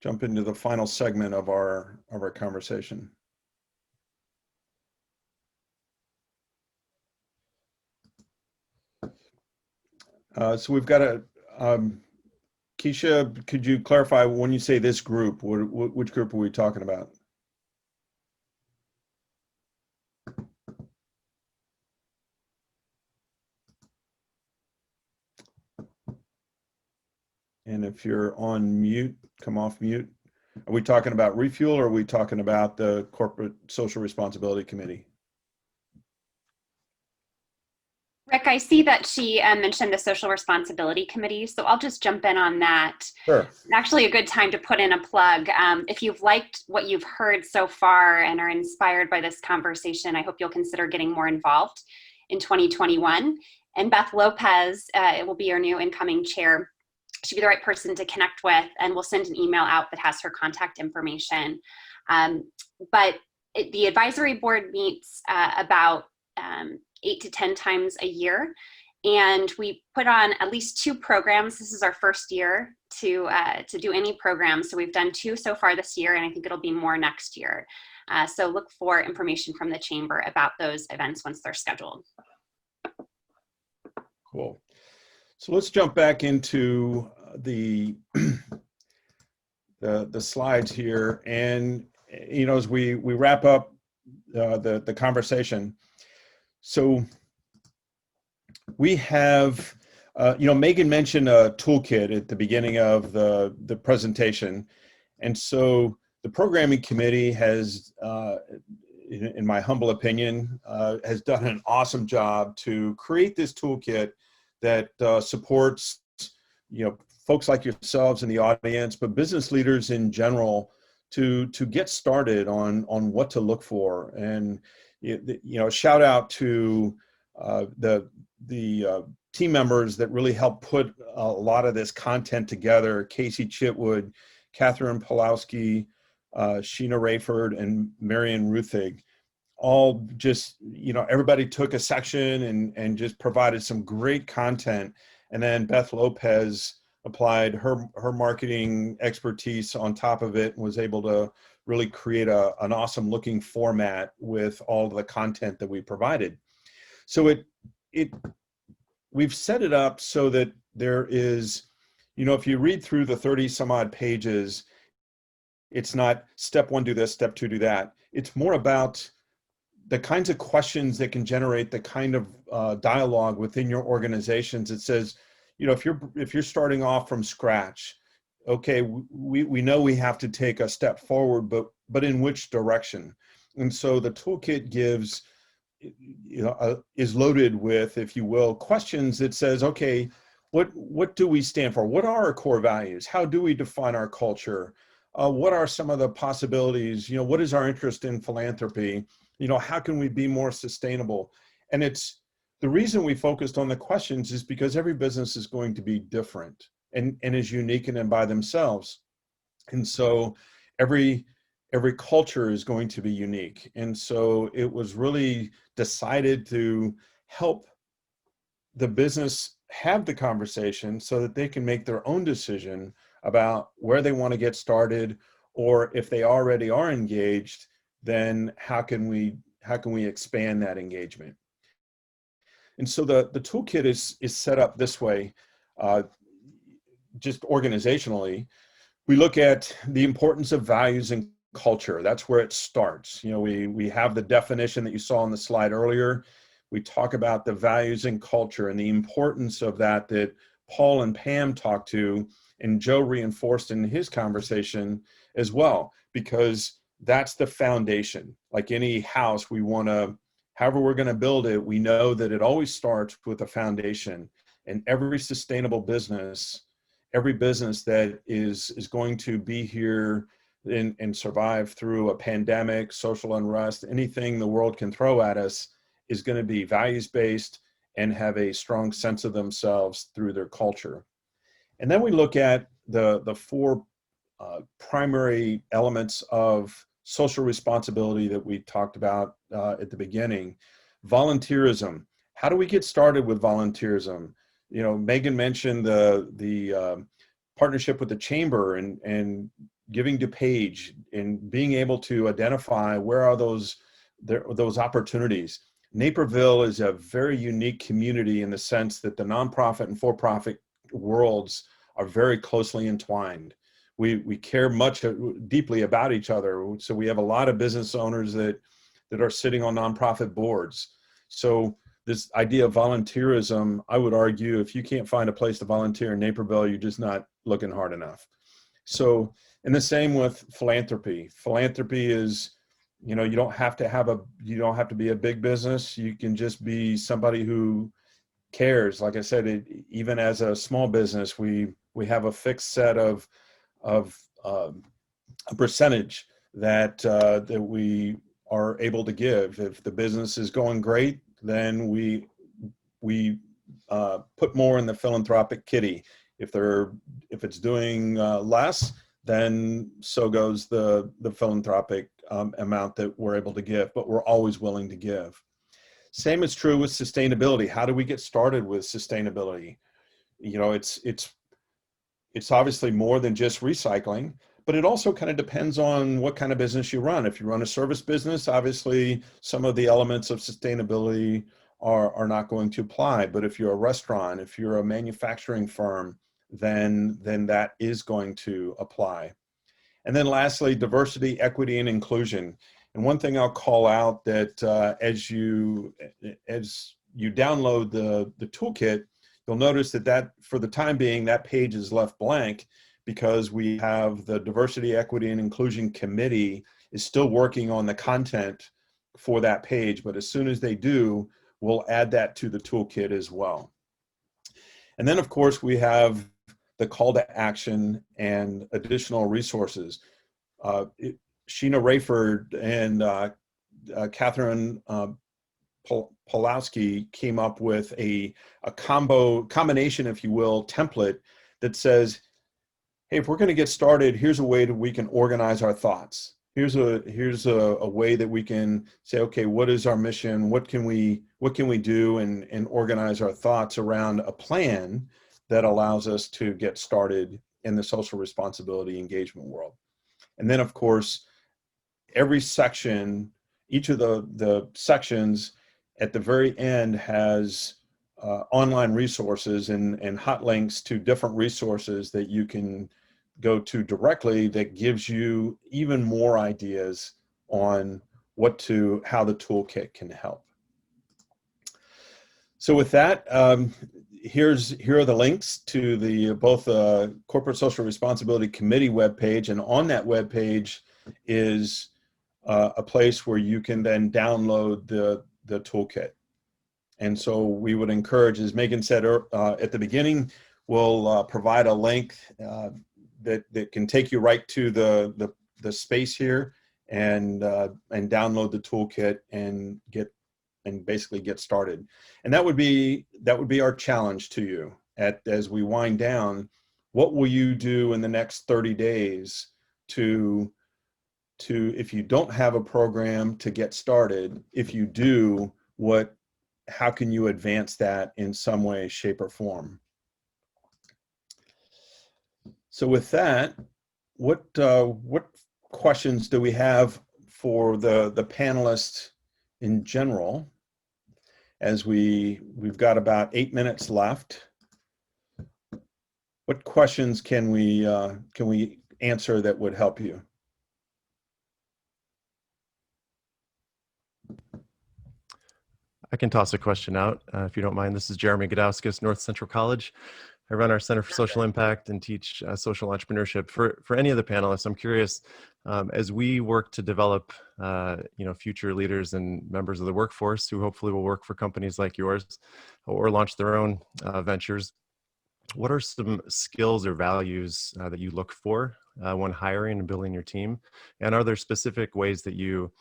jump into the final segment of our conversation? So we've got Keisha, could you clarify when you say this group, which group are we talking about? And if you're on mute, come off mute. Are we talking about Refuel, or are we talking about the Corporate Social Responsibility Committee? Rick, I see that she mentioned the Social Responsibility Committee, so I'll just jump in on that. Sure. Actually, a good time to put in a plug. If you've liked what you've heard so far and are inspired by this conversation, I hope you'll consider getting more involved in 2021. And Beth Lopez, it will be your new incoming chair. She'll be the right person to connect with, and we'll send an email out that has her contact information. But the advisory board meets about 8 to 10 times a year, and we put on at least 2 programs. This is our first year to do any program, so we've done 2 so far this year, and I think it'll be more next year. So look for information from the chamber about those events once they're scheduled. Cool. So let's jump back into the slides here, and as we wrap up the conversation. So we have, Megan mentioned a toolkit at the beginning of the presentation, and so the programming committee has, in my humble opinion, has done an awesome job to create this toolkit that supports, folks like yourselves in the audience, but business leaders in general to get started on what to look for. And shout out to the team members that really helped put a lot of this content together: Casey Chitwood, Catherine Pulowski, Sheena Rayford, and Marion Ruthig. All just, everybody took a section and just provided some great content. And then Beth Lopez applied her marketing expertise on top of it and was able to really create an awesome looking format with all of the content that we provided. So we've set it up so that there is, if you read through the 30 some odd pages, it's not step one, do this, step two, do that. It's more about the kinds of questions that can generate the kind of dialogue within your organizations. It says, if you're starting off from scratch, okay, we know we have to take a step forward, but in which direction? And so the toolkit gives, is loaded with, if you will, questions that says, okay, what do we stand for? What are our core values? How do we define our culture? What are some of the possibilities? What is our interest in philanthropy? How can we be more sustainable? And it's the reason we focused on the questions is because every business is going to be different and is unique and by themselves. And so every culture is going to be unique. And so it was really decided to help the business have the conversation so that they can make their own decision about where they want to get started, or if they already are engaged, then how can we expand that engagement? And so the toolkit is set up this way, just organizationally. We look at the importance of values and culture. That's where it starts. We have the definition that you saw on the slide earlier. We talk about the values and culture and the importance of that Paul and Pam talked to, and Joe reinforced in his conversation as well, because that's the foundation. Like any house, however we're going to build it, we know that it always starts with a foundation. And every sustainable business, every business that is going to be here and survive through a pandemic, social unrest, anything the world can throw at us, is going to be values-based and have a strong sense of themselves through their culture. And then we look at the four primary elements of social responsibility that we talked about at the beginning. Volunteerism. How do we get started with volunteerism? Megan mentioned the partnership with the chamber and giving to Paige and being able to identify where are those opportunities. Naperville is a very unique community in the sense that the nonprofit and for-profit worlds are very closely entwined. We care much deeply about each other. So we have a lot of business owners that are sitting on nonprofit boards. So this idea of volunteerism, I would argue, if you can't find a place to volunteer in Naperville, you're just not looking hard enough. So, and the same with philanthropy. Philanthropy is, you don't have to be a big business. You can just be somebody who cares. Like I said, even as a small business, we have a fixed set of a percentage that we are able to give. If the business is going great, then we put more in the philanthropic kitty. If it's doing less, then so goes the philanthropic amount that we're able to give, but we're always willing to give. Same is true with sustainability. How do we get started with sustainability? It's obviously more than just recycling, but it also kind of depends on what kind of business you run. If you run a service business, obviously some of the elements of sustainability are not going to apply. But if you're a restaurant, if you're a manufacturing firm, then that is going to apply. And then lastly, diversity, equity, and inclusion. And one thing I'll call out that as you download the toolkit, you'll notice that for the time being, that page is left blank because we have the Diversity, Equity, and Inclusion Committee is still working on the content for that page, but as soon as they do, we'll add that to the toolkit as well. And then, of course, we have the call to action and additional resources. Sheena Rayford and Catherine Pulowski came up with a combination, if you will, template that says, hey, if we're going to get started, here's a way that we can organize our thoughts. Here's a way that we can say, okay, what is our mission? What can we do and organize our thoughts around a plan that allows us to get started in the social responsibility engagement world. And then, of course, every section, each of the sections at the very end has online resources and hot links to different resources that you can go to directly that gives you even more ideas on how the toolkit can help. So with that, here are the links to both the Corporate Social Responsibility Committee webpage, and on that webpage is a place where you can then download the toolkit. And so we would encourage, as Megan said at the beginning, we'll provide a link that can take you right to the space here and download the toolkit and basically get started. And that would be our challenge to you as we wind down. What will you do in the next 30 days to if you don't have a program to get started? If you do, how can you advance that in some way, shape, or form? So with that, what questions do we have for the panelists in general? As we've got about 8 minutes left, what questions can we answer that would help you? I can toss a question out if you don't mind. This is Jeremy Gadauskas, North Central College. I run our Center for Social Impact and teach social entrepreneurship. For any of the panelists, I'm curious, as we work to develop future leaders and members of the workforce who hopefully will work for companies like yours or launch their own ventures, what are some skills or values that you look for when hiring and building your team? And are there specific ways that you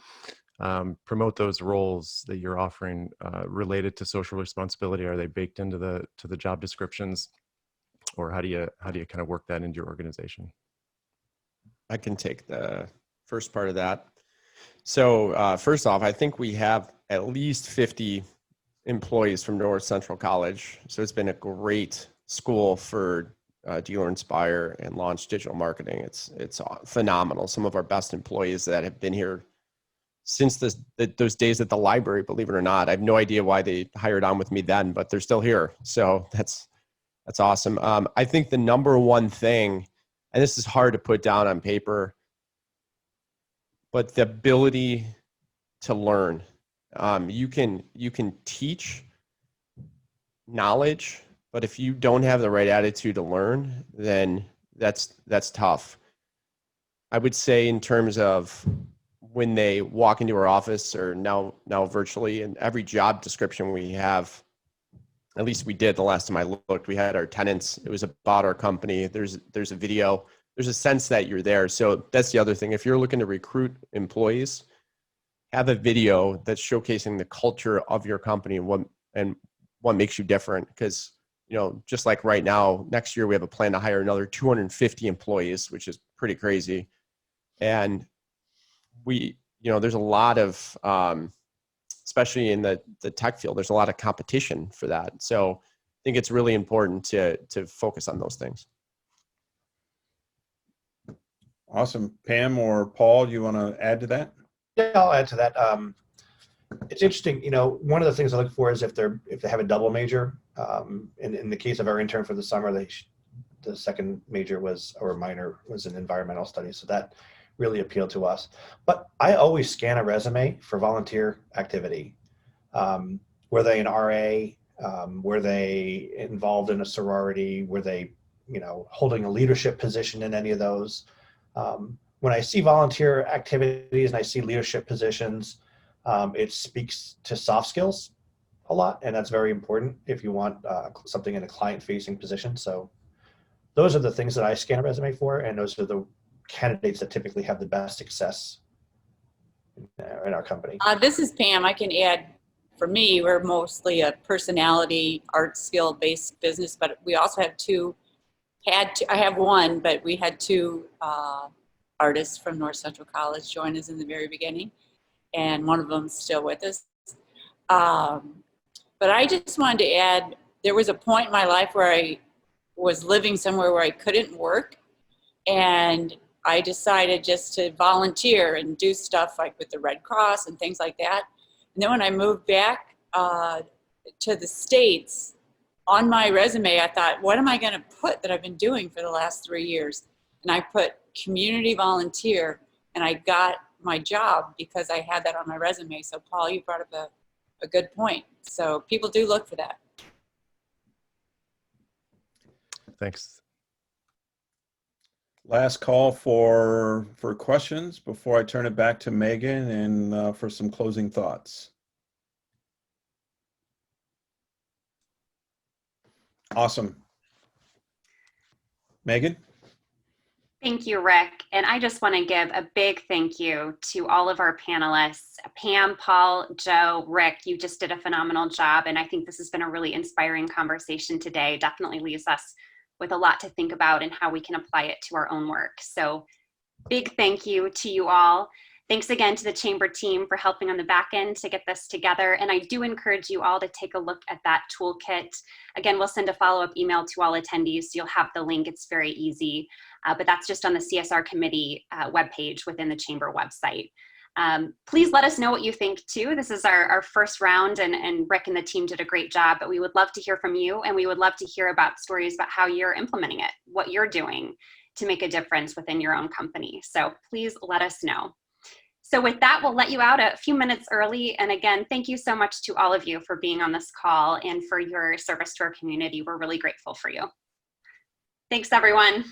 promote those roles that you're offering related to social responsibility? Are they baked into the job descriptions, or how do you kind of work that into your organization? I can take the first part of that. So first off, I think we have at least 50 employees from North Central College. So it's been a great school for Dealer Inspire and Launch Digital Marketing. It's phenomenal. Some of our best employees that have been here since those days at the library, believe it or not. I have no idea why they hired on with me then, but they're still here. So that's awesome. I think the number one thing, and this is hard to put down on paper, but the ability to learn. You can teach knowledge, but if you don't have the right attitude to learn, then that's tough. I would say in terms of when they walk into our office, or now virtually, and every job description we have, at least we did the last time I looked, we had our tenants, it was about our company. There's a video, there's a sense that you're there. So that's the other thing. If you're looking to recruit employees, have a video that's showcasing the culture of your company and what makes you different. Because, just like right now, next year we have a plan to hire another 250 employees, which is pretty crazy. And there's a lot of, especially in the tech field, there's a lot of competition for that. So I think it's really important to focus on those things. Awesome. Pam or Paul, do you want to add to that? Yeah, I'll add to that. It's interesting. One of the things I look for is if they have a double major. In the case of our intern for the summer, the second major minor was in environmental studies. So that really appealed to us. But I always scan a resume for volunteer activity. Were they an RA? Were they involved in a sorority? Were they holding a leadership position in any of those. When I see volunteer activities and I see leadership positions, it speaks to soft skills a lot, and that's very important if you want something in a client-facing position. So those are the things that I scan a resume for, and those are the candidates that typically have the best success in our company. This is Pam. I can add, for me, we're mostly a personality, art skill-based business, but we also have I have one, but we had two artists from North Central College join us in the very beginning, and one of them's still with us. But I just wanted to add, there was a point in my life where I was living somewhere where I couldn't work, and I decided just to volunteer and do stuff like with the Red Cross and things like that. And then when I moved back to the States, on my resume, I thought, what am I going to put that I've been doing for the last 3 years? And I put community volunteer, and I got my job because I had that on my resume. So Paul, you brought up a good point. So people do look for that. Thanks. Last call for questions before I turn it back to Megan and for some closing thoughts. Awesome. Megan? Thank you, Rick. And I just want to give a big thank you to all of our panelists. Pam, Paul, Joe, Rick, you just did a phenomenal job. And I think this has been a really inspiring conversation today. Definitely leaves us with a lot to think about and how we can apply it to our own work. So big thank you to you all. Thanks again to the Chamber team for helping on the back end to get this together. And I do encourage you all to take a look at that toolkit. Again, we'll send a follow-up email to all attendees, so you'll have the link. It's very easy, but that's just on the CSR committee webpage within the Chamber website. Please let us know what you think too. This is our first round, and Rick and the team did a great job, but we would love to hear from you, and we would love to hear about stories about how you're implementing it, what you're doing to make a difference within your own company. So please let us know. So with that, we'll let you out a few minutes early. And again, thank you so much to all of you for being on this call and for your service to our community. We're really grateful for you. Thanks, everyone.